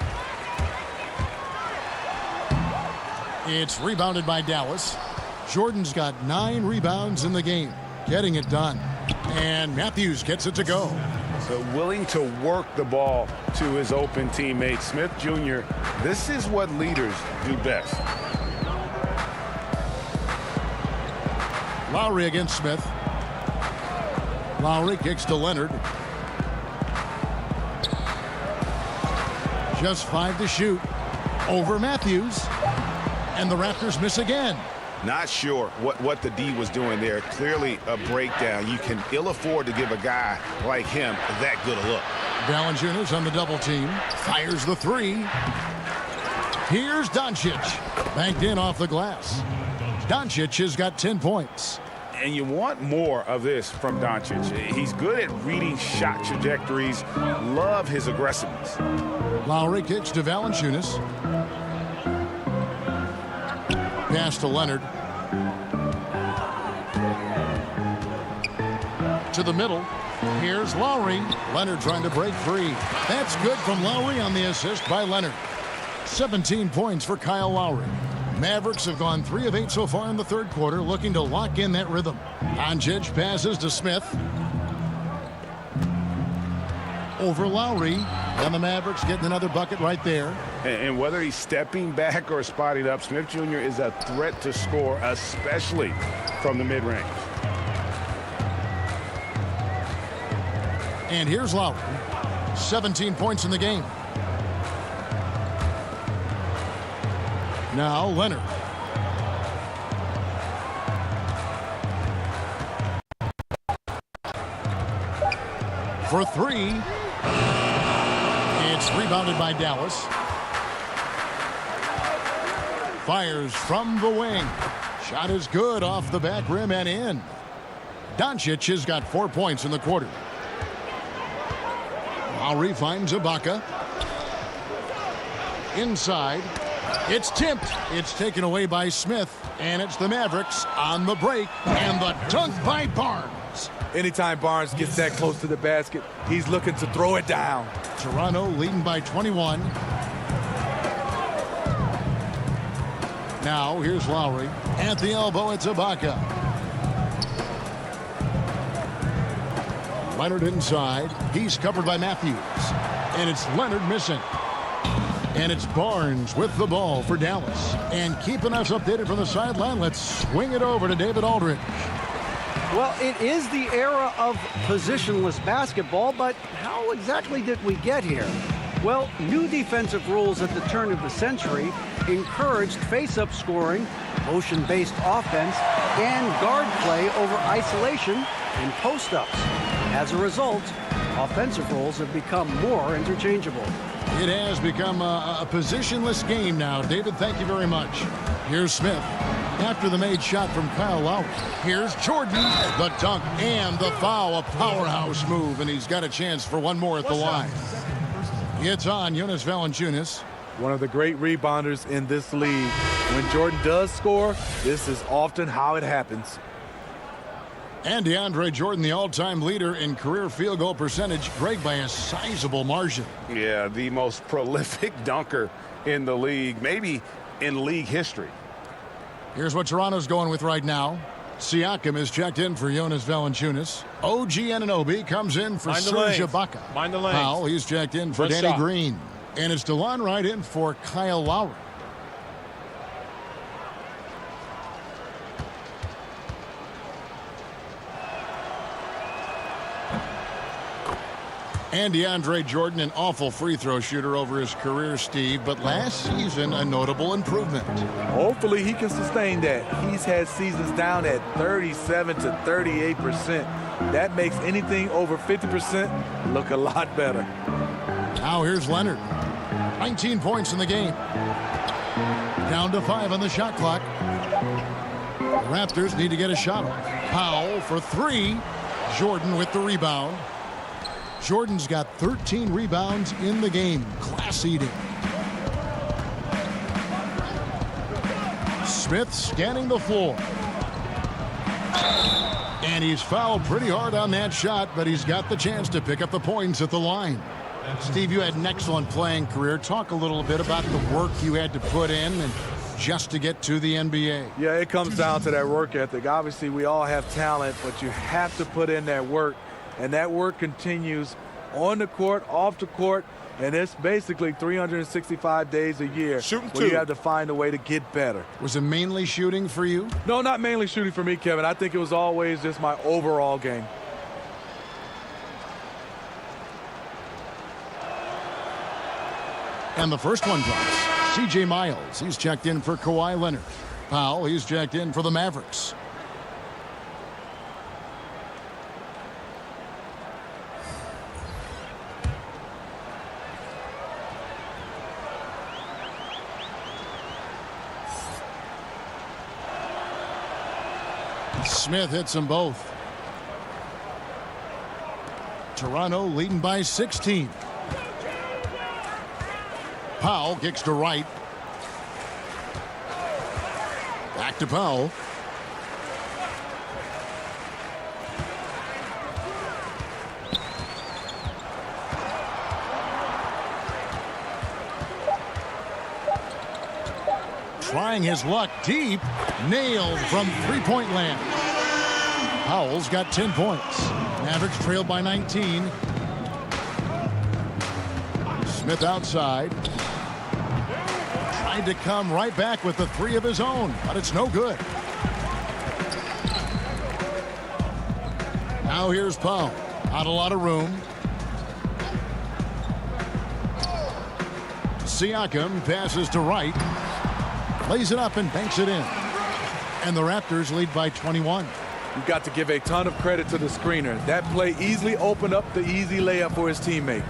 It's rebounded by Dallas. Jordan's got 9 rebounds in the game. Getting it done. And Matthews gets it to go. So willing to work the ball to his open teammate, Smith Jr. This is what leaders do best. Lowry against Smith. Lowry kicks to Leonard. Just 5 to shoot. Over Matthews. And the Raptors miss again. Not sure what the D was doing there. Clearly a breakdown. You can ill afford to give a guy like him that good a look. Valanciunas on the double team. Fires the 3. Here's Doncic. Banked in off the glass. Doncic has got 10 points. And you want more of this from Doncic. He's good at reading shot trajectories. Love his aggressiveness. Lowry kicks to Valanciunas. Pass to Leonard. To the middle. Here's Lowry. Leonard trying to break free. That's good from Lowry on the assist by Leonard. 17 points for Kyle Lowry. Mavericks have gone 3 of 8 so far in the third quarter, looking to lock in that rhythm. Doncic passes to Smith. Over Lowry. And the Mavericks getting another bucket right there. And whether he's stepping back or spotting up, Smith Jr. is a threat to score, especially from the mid-range. And here's Lowry. 17 points in the game. Now Leonard. For 3. It's rebounded by Dallas. Fires from the wing. Shot is good off the back rim and in. Doncic has got 4 points in the quarter. Lowry finds Ibaka. Inside. It's tipped. It's taken away by Smith. And it's the Mavericks on the break. And the dunk by Barnes. Anytime Barnes gets that close to the basket, he's looking to throw it down. Toronto leading by 21. Now here's Lowry. At the elbow, it's Ibaka. Leonard inside. He's covered by Matthews. And it's Leonard missing. And it's Barnes with the ball for Dallas. And keeping us updated from the sideline, let's swing it over to David Aldridge. Well, it is the era of positionless basketball, but how exactly did we get here? Well, new defensive rules at the turn of the century encouraged face-up scoring, motion-based offense, and guard play over isolation and post-ups. As a result, offensive roles have become more interchangeable. It has become a positionless game now. David, thank you very much. Here's Smith. After the made shot from Kyle Lowry. Here's Jordan. The dunk and the foul. A powerhouse move, and he's got a chance for one more at the line. It's on Jonas Valanciunas. One of the great rebounders in this league. When Jordan does score, this is often how it happens. And DeAndre Jordan, the all-time leader in career field goal percentage, Greg, by a sizable margin. Yeah, the most prolific dunker in the league, maybe in league history. Here's what Toronto's going with right now. Siakam is checked in for Jonas Valanciunas. OG Anunoby comes in for Serge Ibaka. Mind the lane. Powell, he's checked in for Good Danny shot. Green. And it's DeLon right in for Kyle Lowry. And DeAndre Jordan, an awful free throw shooter over his career, Steve, but last season a notable improvement. Hopefully he can sustain that. He's had seasons down at 37 to 38%. That makes anything over 50% look a lot better. Now here's Leonard. 19 points in the game. Down to 5 on the shot clock. The Raptors need to get a shot off. Powell for 3. Jordan with the rebound. Jordan's got 13 rebounds in the game. Class eating. Smith scanning the floor. And he's fouled pretty hard on that shot, but he's got the chance to pick up the points at the line. Steve, you had an excellent playing career. Talk a little bit about the work you had to put in and just to get to the NBA. Yeah, it comes down to that work ethic. Obviously, we all have talent, but you have to put in that work, and that work continues on the court, off the court, and it's basically 365 days a year where you have to find a way to get better. Was it mainly shooting for you? No, not mainly shooting for me, Kevin. I think it was always just my overall game. And the first one drops. C.J. Miles, he's checked in for Kawhi Leonard. Powell, he's checked in for the Mavericks. Smith hits them both. Toronto leading by 16. Powell kicks to right. Back to Powell. Trying his luck deep. Nailed from three-point land. Powell's got 10 points. Mavericks trailed by 19. Smith outside. Tried to come right back with the three of his own, but it's no good. Now here's Powell. Not a lot of room. Siakam passes to right. Lays it up and banks it in. And the Raptors lead by 21. You've got to give a ton of credit to the screener. That play easily opened up the easy layup for his teammate.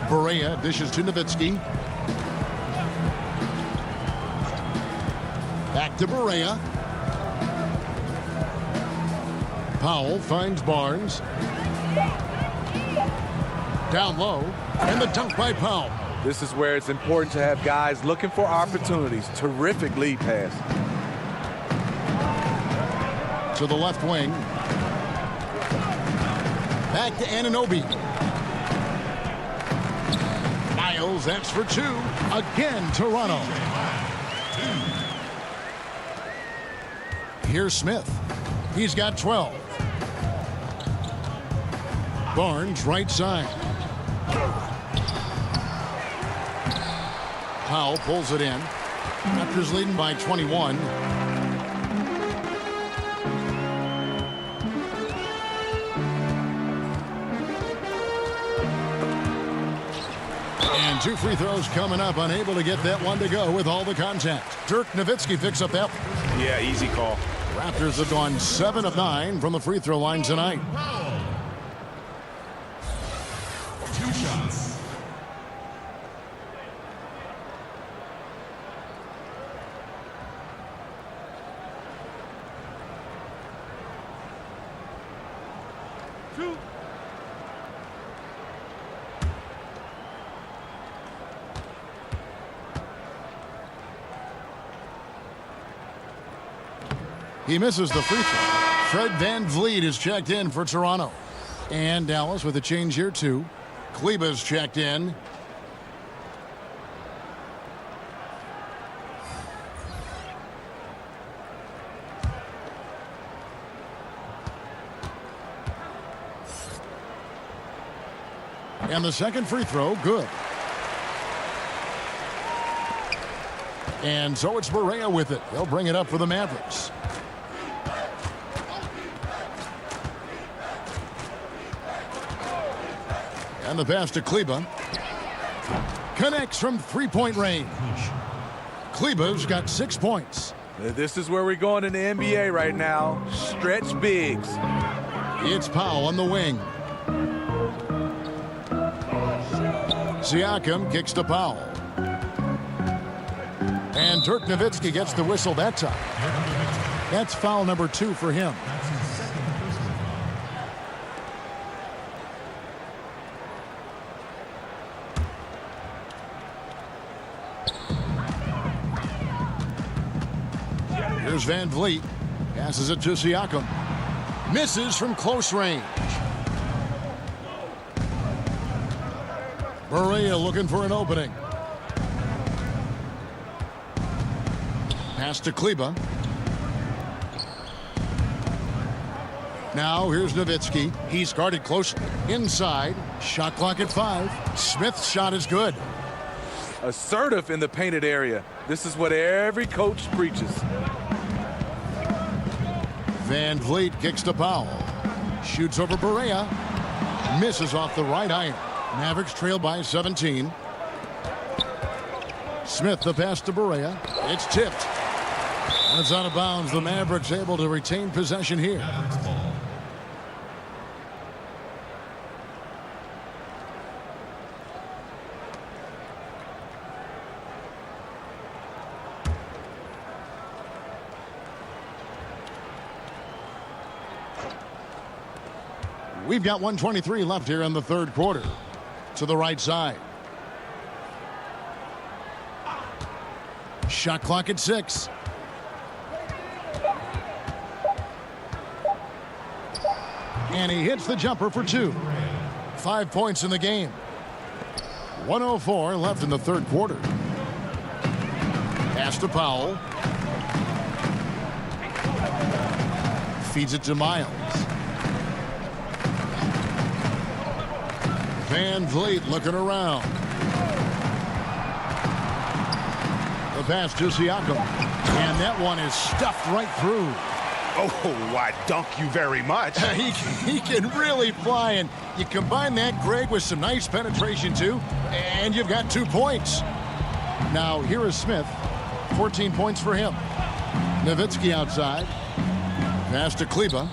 Barea dishes to Nowitzki. Back to Barea. Powell finds Barnes. Down low. And the dunk by Powell. This is where it's important to have guys looking for opportunities. Terrific lead pass. To the left wing. Back to Anunoby. Miles, that's for two. Again, Toronto. Here's Smith. He's got 12. Barnes, right side. Powell pulls it in. Raptors leading by 21. And two free throws coming up. Unable to get that one to go with all the contact. Dirk Nowitzki picks up that one. Yeah, easy call. Raptors have gone 7 of 9 from the free throw line tonight. 2 shots. He misses the free throw. Fred VanVleet is checked in for Toronto. And Dallas with a change here too. Kleber's checked in. And the second free throw, good. And so it's Barea with it. They'll bring it up for the Mavericks. And the pass to Kleber. Connects from three-point range. Kleber's got 6 points. This is where we're going in the NBA right now. Stretch bigs. It's Powell on the wing. Siakam kicks to Powell. And Dirk Nowitzki gets the whistle that time. That's foul number 2 for him. Here's VanVleet. Passes it to Siakam. Misses from close range. Barea looking for an opening. Pass to Kleba. Now here's Nowitzki. He's guarded closely. Inside. Shot clock at 5. Smith's shot is good. Assertive in the painted area. This is what every coach preaches. Van Vliet kicks to Powell. Shoots over Barea. Misses off the right iron. Mavericks trail by 17. Smith the pass to Barea. It's tipped. And it's out of bounds. The Mavericks able to retain possession here. We've got 1:23 left here in the third quarter. To the right side. Shot clock at 6. And he hits the jumper for 2. 5 points in the game. 1:04 left in the third quarter. Pass to Powell. Feeds it to Miles. Van Vliet looking around. The pass to Siakam. And that one is stuffed right through. Oh, I dunk you very much. He can really fly, and you combine that, Greg, with some nice penetration, too, and you've got 2 points. Now, here is Smith. 14 points for him. Nowitzki outside. Pass to Kleba.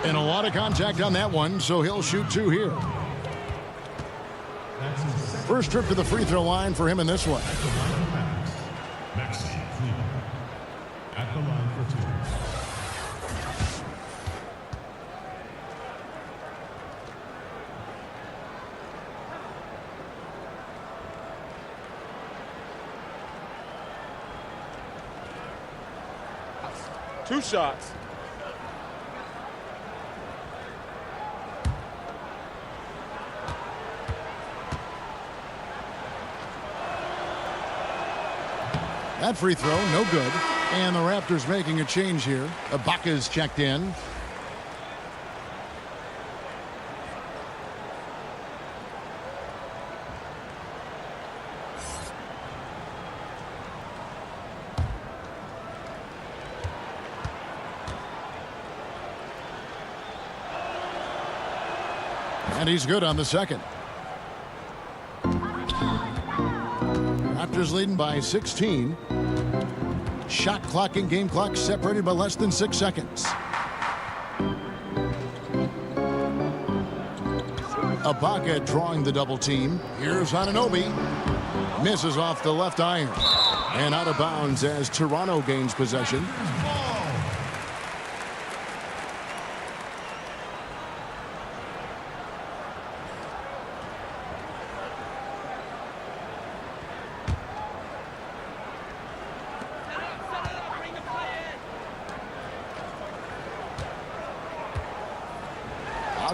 And a lot of contact on that one, so he'll shoot 2 here. First trip to the free throw line for him in this one. At the line for 2. Two shots. That free throw, no good. And the Raptors making a change here. Ibaka's checked in. And he's good on the second. Raptors leading by 16. Shot clock and game clock separated by less than 6 seconds. Ibaka drawing the double team. Here's Anunoby. Misses off the left iron. And out of bounds as Toronto gains possession.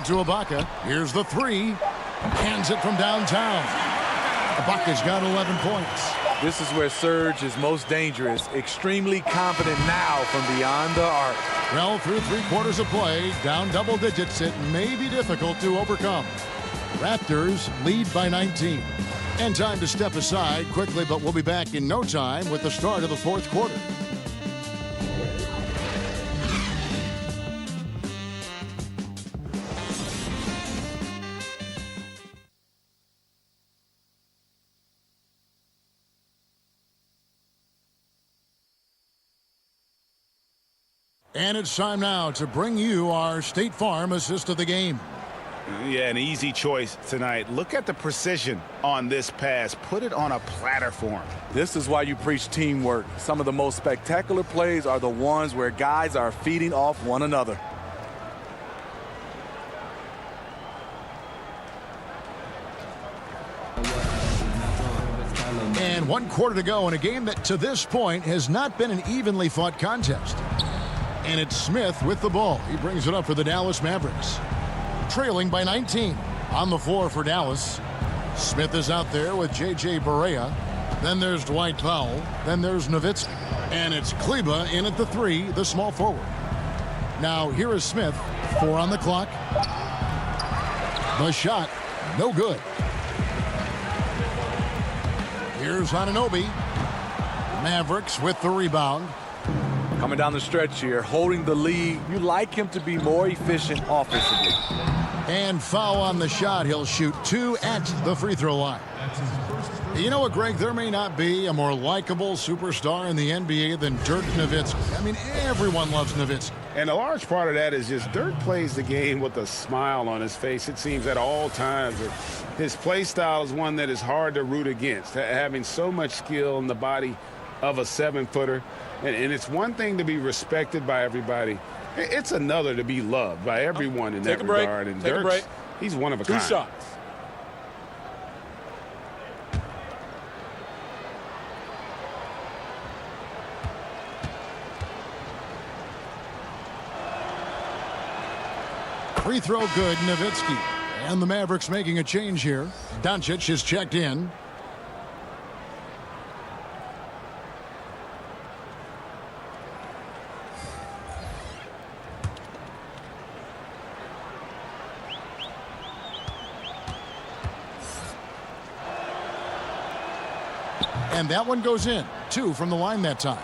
To Ibaka. Here's the 3. Hands it from downtown. Ibaka's got 11 points. This is where Serge is most dangerous. Extremely confident now from beyond the arc. Well, through 3/4 of play, down double digits, it may be difficult to overcome. Raptors lead by 19. And time to step aside quickly, but we'll be back in no time with the start of the fourth quarter. And it's time now to bring you our State Farm assist of the game. Yeah, an easy choice tonight. Look at the precision on this pass. Put it on a platter for him. This is why you preach teamwork. Some of the most spectacular plays are the ones where guys are feeding off one another. And 1 quarter to go in a game that to this point has not been an evenly fought contest. And it's Smith with the ball. He brings it up for the Dallas Mavericks. Trailing by 19. On the floor for Dallas. Smith is out there with J.J. Barea. Then there's Dwight Powell. Then there's Nowitzki. And it's Kleba in at the 3, the small forward. Now here is Smith. 4 on the clock. The shot, no good. Here's Anunoby. Mavericks with the rebound. Coming down the stretch here, holding the lead. You like him to be more efficient offensively. And foul on the shot. He'll shoot 2 at the free throw line. You know what, Greg? There may not be a more likable superstar in the NBA than Dirk Nowitzki. I mean, everyone loves Nowitzki. And a large part of that is just Dirk plays the game with a smile on his face, it seems, at all times. His play style is one that is hard to root against, having so much skill in the body of a 7-footer. And it's one thing to be respected by everybody. It's another to be loved by everyone in that regard. And Dirk, he's one of a kind. 2 shots. Free throw good, Nowitzki. And the Mavericks making a change here. Doncic is checked in. And that one goes in. 2 from the line that time.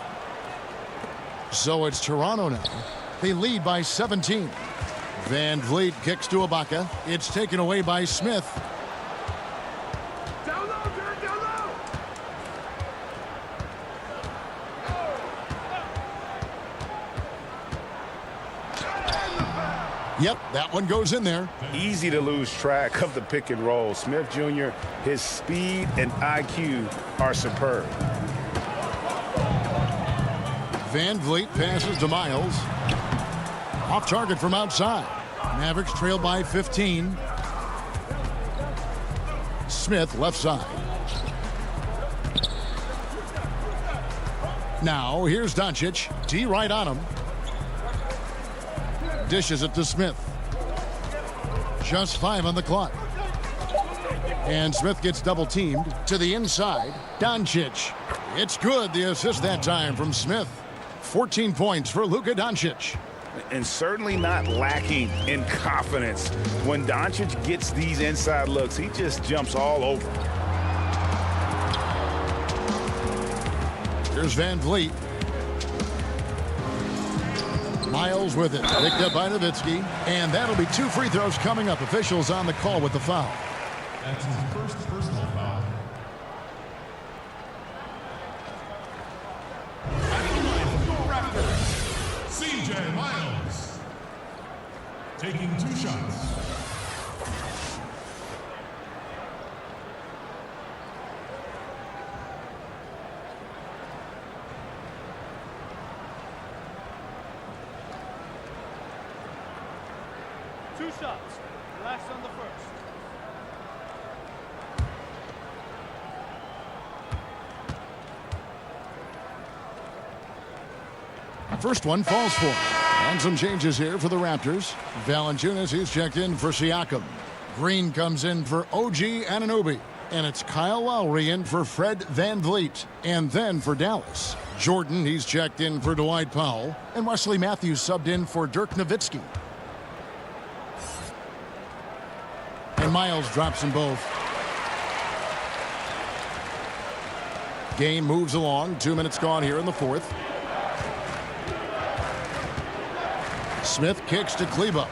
So it's Toronto now. They lead by 17. Van Vliet kicks to Ibaka. It's taken away by Smith. Down low, Dirk, down low. Yep, that one goes in there. Easy to lose track of the pick and roll. Smith Jr., his speed and IQ are superb. Van Vliet passes to Miles. Off target from outside. Mavericks trail by 15. Smith left side. Now here's Doncic. D right on him. Dishes it to Smith. Just 5 on the clock. And Smith gets double teamed to the inside. Doncic. It's good. The assist that time from Smith. 14 points for Luka Doncic. And certainly not lacking in confidence. When Doncic gets these inside looks, he just jumps all over. Here's Van Vliet. Miles with it. Picked up by Nowitzki. And that'll be 2 free throws coming up. Officials on the call with the foul. That's his first personal foul. At the line for your Raptors, C.J. Miles. Taking 2 shots. Last on the first. First one falls for him. And some changes here for the Raptors. Valanciunas, he's checked in for Siakam. Green comes in for OG Anunoby. And it's Kyle Lowry in for Fred Van Vliet. And then for Dallas, Jordan, he's checked in for Dwight Powell. And Wesley Matthews subbed in for Dirk Nowitzki. And Miles drops them both. Game moves along. 2 minutes gone here in the fourth. Smith kicks to Kleba.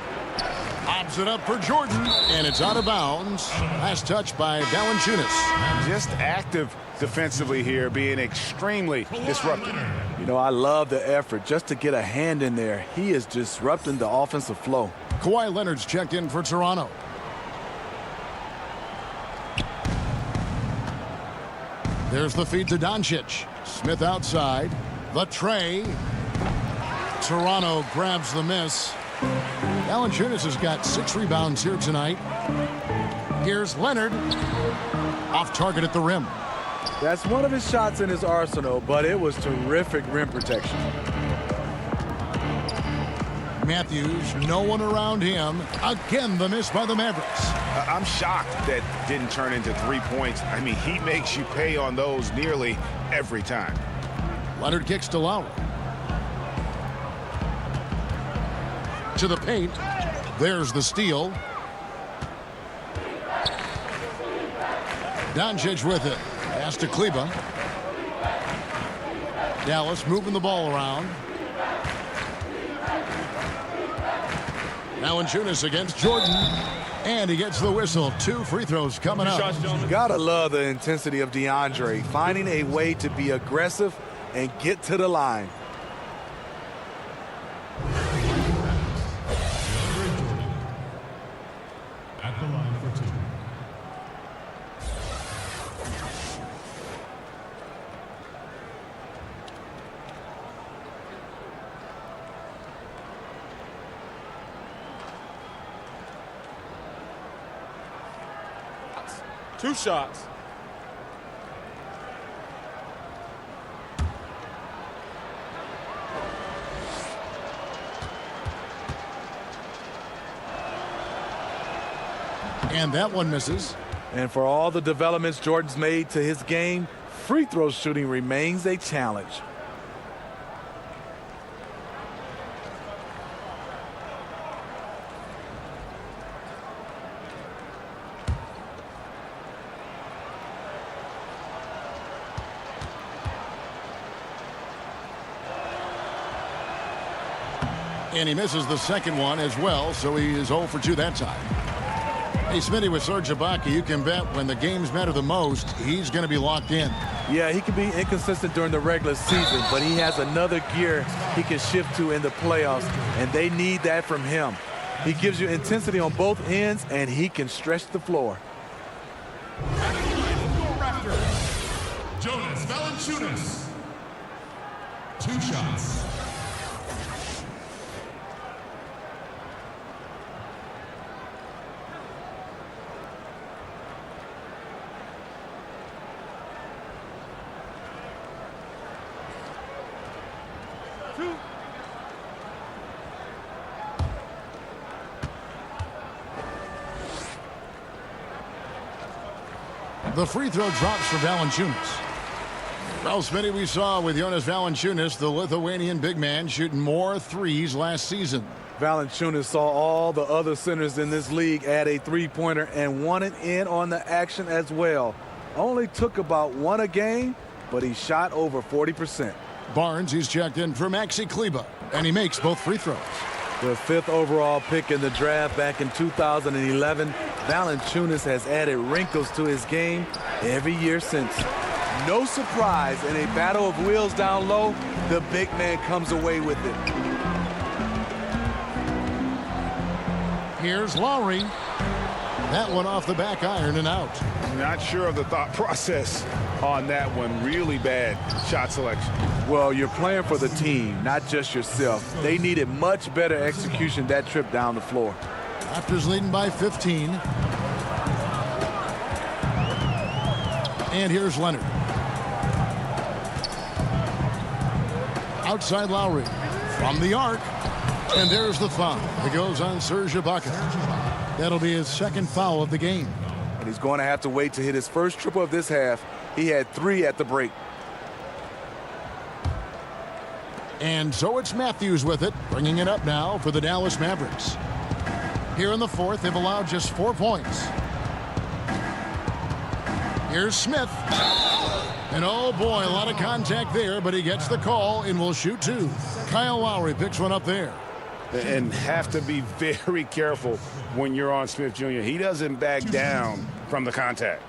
Lobs it up for Jordan, and it's out of bounds. Last touch by Valanciunas. Just active defensively here, being extremely disruptive. You know, I love the effort just to get a hand in there. He is disrupting the offensive flow. Kawhi Leonard's checked in for Toronto. There's the feed to Doncic. Smith outside. The tray. Toronto grabs the miss. Valanciunas has got 6 rebounds here tonight. Here's Leonard. Off target at the rim. That's one of his shots in his arsenal, but it was terrific rim protection. Matthews, no one around him. Again, the miss by the Mavericks. I'm shocked that didn't turn into 3 points. I mean, he makes you pay on those nearly every time. Leonard kicks to Lowry. To the paint. There's the steal. Doncic with it. Pass to Kleba. Dallas moving the ball around. Valanciunas against Jordan. And he gets the whistle. 2 free throws coming up. Gotta love the intensity of DeAndre, finding a way to be aggressive and get to the line. At the line for 2. Two shots. And that one misses. And for all the developments Jordan's made to his game, free throw shooting remains a challenge. And he misses the second one as well, so he is 0 for 2 that time. Hey, Smitty, with Serge Ibaka, you can bet when the games matter the most, he's going to be locked in. Yeah, he can be inconsistent during the regular season, but he has another gear he can shift to in the playoffs, and they need that from him. He gives you intensity on both ends, and he can stretch the floor. Raptors, Jonas Valanciunas. 2 shots. The free throw drops for Valanciunas. Well, Smitty, we saw with Jonas Valanciunas, the Lithuanian big man, shooting more threes last season. Valanciunas saw all the other centers in this league add a three-pointer and wanted in on the action as well. Only took about 1 a game, but he shot over 40%. Barnes, he's checked in for Maxi Kleba, and he makes both free throws. The 5th overall pick in the draft back in 2011, Valanciunas has added wrinkles to his game every year since. No surprise, in a battle of wheels down low, the big man comes away with it. Here's Lowry. That one off the back iron and out. Not sure of the thought process on that one. Really bad shot selection. Well, you're playing for the team, not just yourself. They needed much better execution that trip down the floor. Raptors leading by 15. And here's Leonard. Outside Lowry. From the arc. And there's the foul. It goes on Serge Ibaka. That'll be his 2nd foul of the game. And he's going to have to wait to hit his first triple of this half. He had 3 at the break. And so it's Matthews with it, bringing it up now for the Dallas Mavericks. Here in the 4th, they've allowed just 4 points. Here's Smith. And oh boy, a lot of contact there, but he gets the call and will shoot 2. Kyle Lowry picks one up there. And have to be very careful when you're on Smith Jr. He doesn't back down from the contact.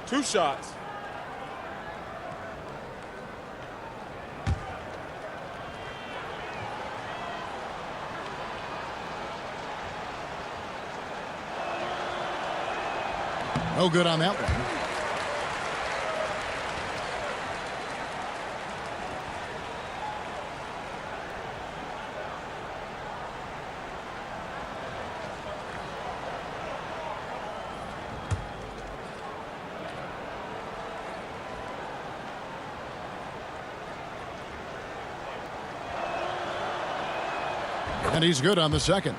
2 shots. No good on that one. And he's good on the second.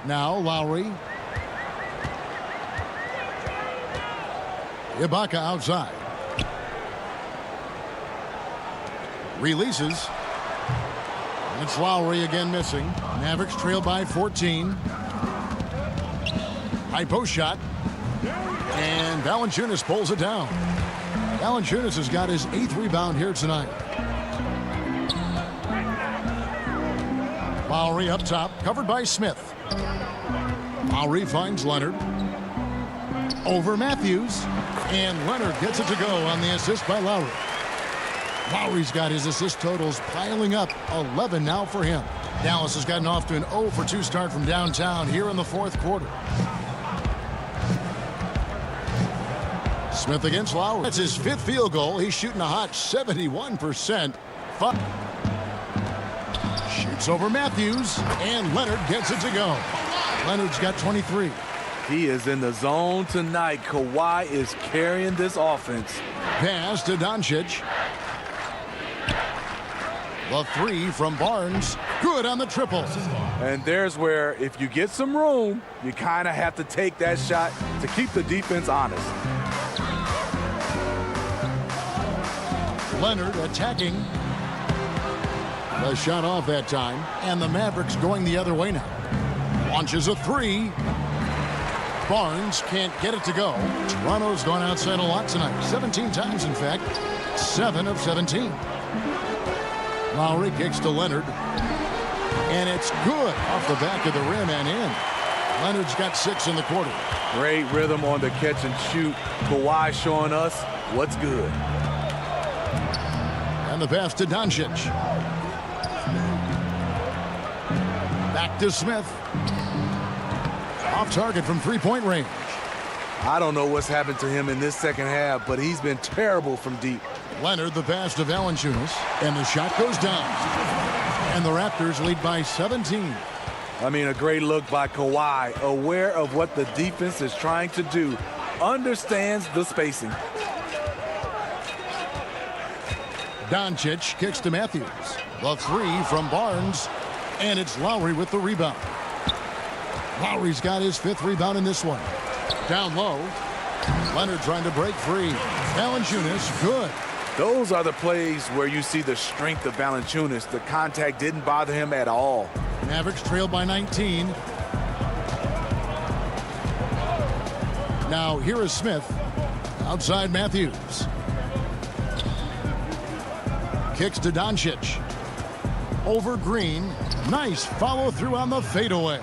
Now Lowry. Ibaka outside. Releases. And it's Lowry again missing. Mavericks trail by 14. High post shot. And Valanciunas pulls it down. Valanciunas has got his 8th rebound here tonight. Lowry up top, covered by Smith. Lowry finds Leonard. Over Matthews. And Leonard gets it to go on the assist by Lowry. Lowry's got his assist totals piling up, 11 now for him. Dallas has gotten off to an 0 for 2 start from downtown here in the 4th quarter. Smith against Lowry. That's his 5th field goal. He's shooting a hot 71%. Shoots over Matthews, and Leonard gets it to go. Leonard's got 23. He is in the zone tonight. Kawhi is carrying this offense. Pass to Doncic. The 3 from Barnes. Good on the triple. And there's where, if you get some room, you kind of have to take that shot to keep the defense honest. Leonard attacking. The shot off that time. And the Mavericks going the other way now. Launches a 3. Barnes can't get it to go. Toronto's gone outside a lot tonight. 17 times, in fact. 7 of 17. Lowry kicks to Leonard. And it's good off the back of the rim and in. Leonard's got 6 in the quarter. Great rhythm on the catch and shoot. Kawhi showing us what's good. And the pass to Doncic. Back to Smith. Off target from 3-point range. I don't know what's happened to him in this second half, but he's been terrible from deep. Leonard, the pass to Valanciunas, and the shot goes down. And the Raptors lead by 17. I mean, a great look by Kawhi, aware of what the defense is trying to do, understands the spacing. Doncic kicks to Matthews. The 3 from Barnes, and it's Lowry with the rebound. Lowry's got his 5th rebound in this one. Down low. Leonard trying to break free. Valanciunas, good. Those are the plays where you see the strength of Valanciunas. The contact didn't bother him at all. Mavericks trail by 19. Now here is Smith. Outside Matthews. Kicks to Doncic. Over Green. Nice follow through on the fadeaway.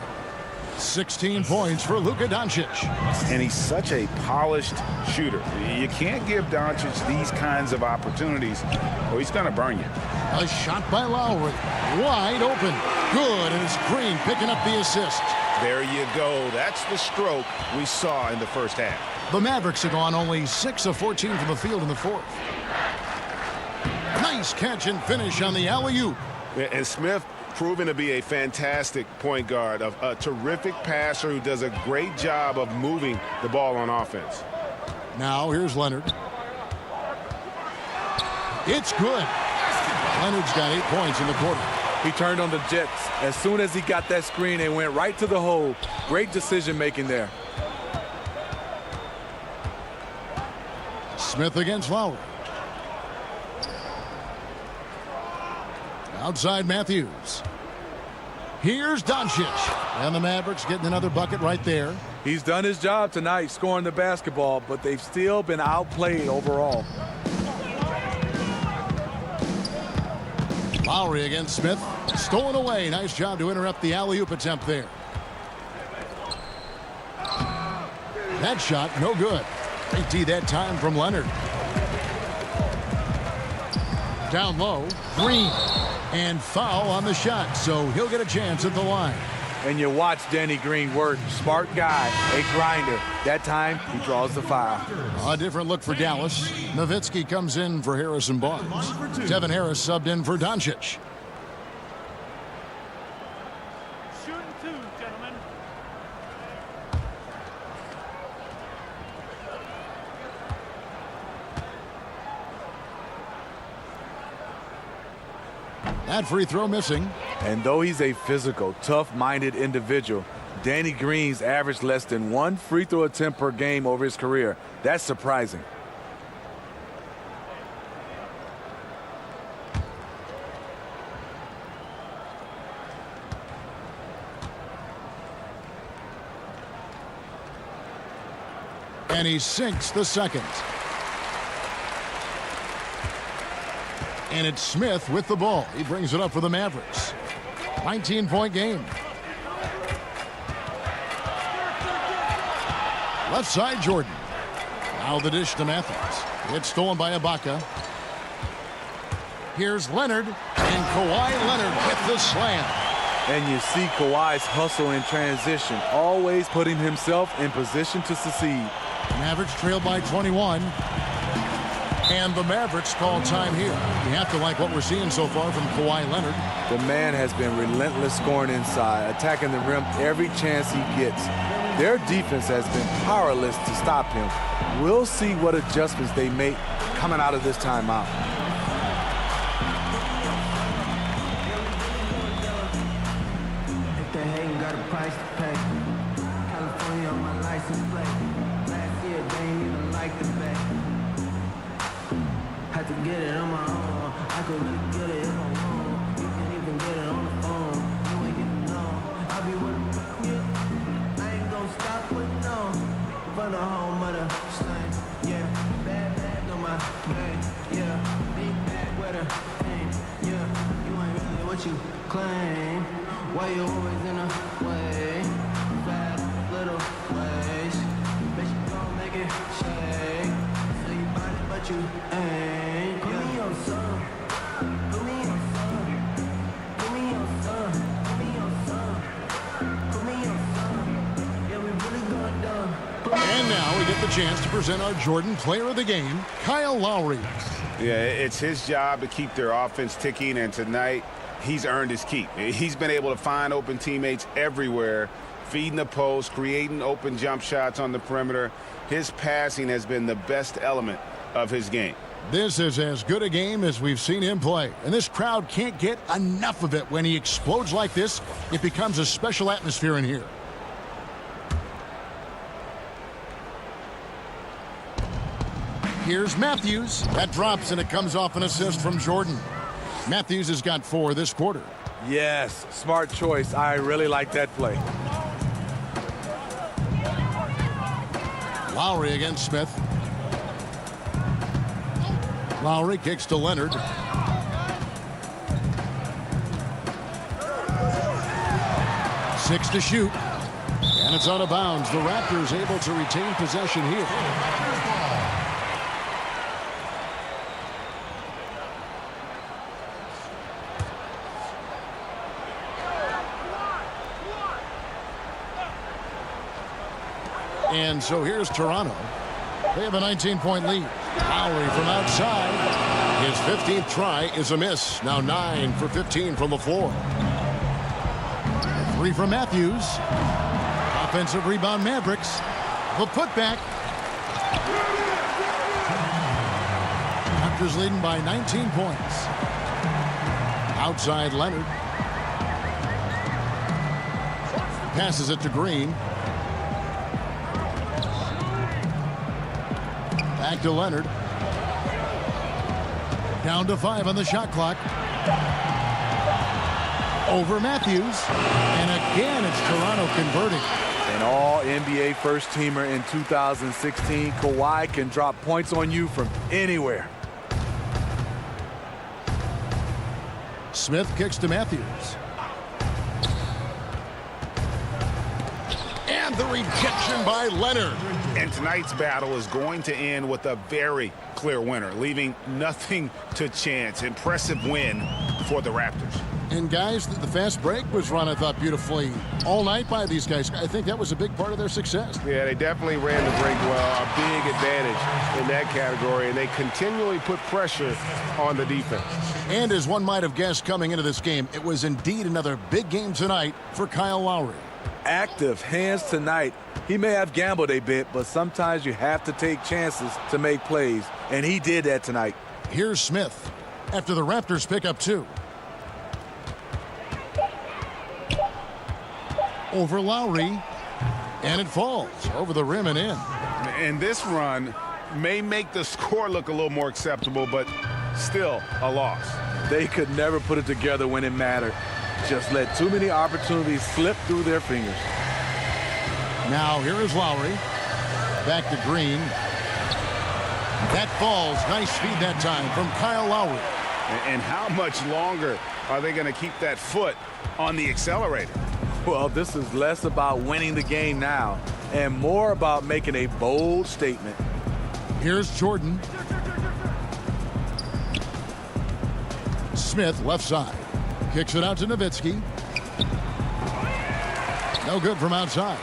16 points for Luka Doncic. And he's such a polished shooter. You can't give Doncic these kinds of opportunities or he's going to burn you. A shot by Lowry. Wide open. Good, and it's Green picking up the assist. There you go. That's the stroke we saw in the first half. The Mavericks have gone only 6 of 14 from the field in the 4th. Nice catch and finish on the alley-oop. And Smith proven to be a fantastic point guard, a terrific passer who does a great job of moving the ball on offense. Now here's Leonard. It's good. Leonard's got 8 points in the quarter. He turned on the Jets. As soon as he got that screen, they went right to the hole. Great decision making there. Smith against Lowry. Outside Matthews. Here's Doncic. And the Mavericks getting another bucket right there. He's done his job tonight scoring the basketball, but they've still been outplayed overall. Lowry against Smith. Stolen away. Nice job to interrupt the alley-oop attempt there. That shot, no good. Great D that time from Leonard. Down low. Green. And foul on the shot, so he'll get a chance at the line. And you watch Danny Green work. Smart guy, a grinder. That time, he draws the foul. A different look for Dallas. Nowitzki comes in for Harrison Barnes. Devin Harris subbed in for Doncic. Shooting 2, gentlemen. That free throw missing. And though he's a physical, tough-minded individual, Danny Green's averaged less than 1 free throw attempt per game over his career. That's surprising. And he sinks the second. And it's Smith with the ball. He brings it up for the Mavericks. 19-point game. Left side, Jordan. Now the dish to Matthews. It's stolen by Ibaka. Here's Leonard. And Kawhi Leonard with the slam. And you see Kawhi's hustle in transition, always putting himself in position to succeed. Mavericks trail by 21. And the Mavericks call time here. You have to like what we're seeing so far from Kawhi Leonard. The man has been relentless scoring inside, attacking the rim every chance he gets. Their defense has been powerless to stop him. We'll see what adjustments they make coming out of this timeout. If they hating, got a price to pay. California on my license plate. Last year they ain't even like the bet. Had to get it on my own. I could really get it if I want. You can even get it on the phone. You ain't even know. I be with you. I ain't gonna stop with no. From the home of the slang. Yeah, bad bag on my bag. Yeah, big bag with a thing. Yeah, you ain't really what you claim. Why you always in a way? Fat little ways. Bitch, you gon' make it shake. So you body, but you ain't. Put me on some. Put me on some. Put me on some. Put me on some. Put me on some. Yeah, we really going dumb. And now we get the chance to present our Jordan Player of the Game, Kyle Lowry. Yeah, it's his job to keep their offense ticking, and tonight he's earned his keep. He's been able to find open teammates everywhere, feeding the post, creating open jump shots on the perimeter. His passing has been the best element of his game. This is as good a game as we've seen him play, and this crowd can't get enough of it. When he explodes like this, it becomes a special atmosphere in here. Here's Matthews. That drops, and it comes off an assist from Jordan. Matthews has got 4 this quarter. Yes, smart choice. I really like that play. Lowry against Smith. Lowry kicks to Leonard. Six to shoot. And it's out of bounds. The Raptors able to retain possession here. And so here's Toronto. They have a 19-point lead. Lowry from outside. His 15th try is a miss. Now 9 for 15 from the floor. 3 from Matthews. Offensive rebound, Mavericks. The putback. Raptors leading by 19 points. Outside Leonard. Passes it to Green. Back to Leonard. Down to 5 on the shot clock. Over Matthews. And again, it's Toronto converting. An all-NBA first-teamer in 2016, Kawhi can drop points on you from anywhere. Smith kicks to Matthews. And the rejection by Leonard. And tonight's battle is going to end with a very clear winner, leaving nothing to chance. Impressive win for the Raptors. And guys, the fast break was run, I thought, beautifully all night by these guys. I think that was a big part of their success. Yeah, they definitely ran the break well. A big advantage in that category, and they continually put pressure on the defense. And as one might have guessed coming into this game, it was indeed another big game tonight for Kyle Lowry. Active hands tonight. He may have gambled a bit, but sometimes you have to take chances to make plays, and he did that tonight. Here's Smith after the Raptors pick up 2. over Lowry. And it falls over the rim and in. And this run may make the score look a little more acceptable, but still a loss. They could never put it together when it mattered. Just let too many opportunities slip through their fingers. Now here is Lowry. Back to Green. That falls. Nice speed that time from Kyle Lowry. And how much longer are they going to keep that foot on the accelerator? Well, this is less about winning the game now and more about making a bold statement. Here's Jordan. Smith, left side. Kicks it out to Nowitzki. No good from outside.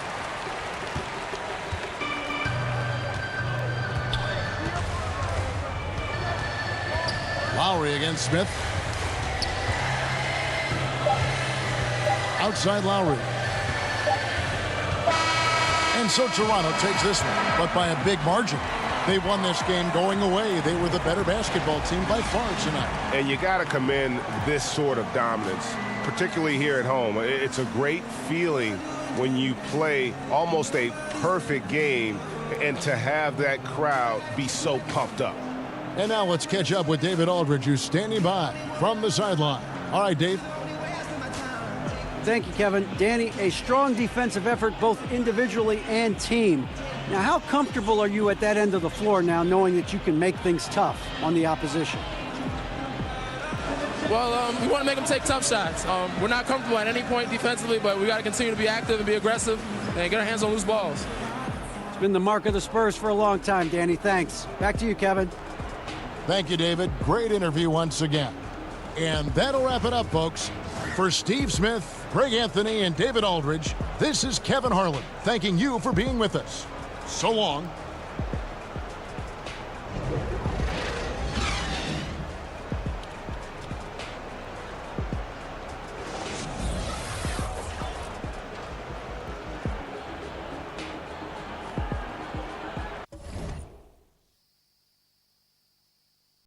Lowry against Smith. Outside Lowry. And so Toronto takes this one, but by a big margin. They won this game going away. They were the better basketball team by far tonight. And you got to commend this sort of dominance, particularly here at home. It's a great feeling when you play almost a perfect game and to have that crowd be so pumped up. And now let's catch up with David Aldridge, who's standing by from the sideline. All right, Dave. Thank you, Kevin. Danny, a strong defensive effort both individually and team. Now, how comfortable are you at that end of the floor now, knowing that you can make things tough on the opposition? Well, we want to make them take tough shots. We're not comfortable at any point defensively, but we got to continue to be active and be aggressive and get our hands on loose balls. It's been the mark of the Spurs for a long time, Danny. Thanks. Back to you, Kevin. Thank you, David. Great interview once again. And that'll wrap it up, folks. For Steve Smith, Greg Anthony, and David Aldridge, this is Kevin Harlan thanking you for being with us. So long.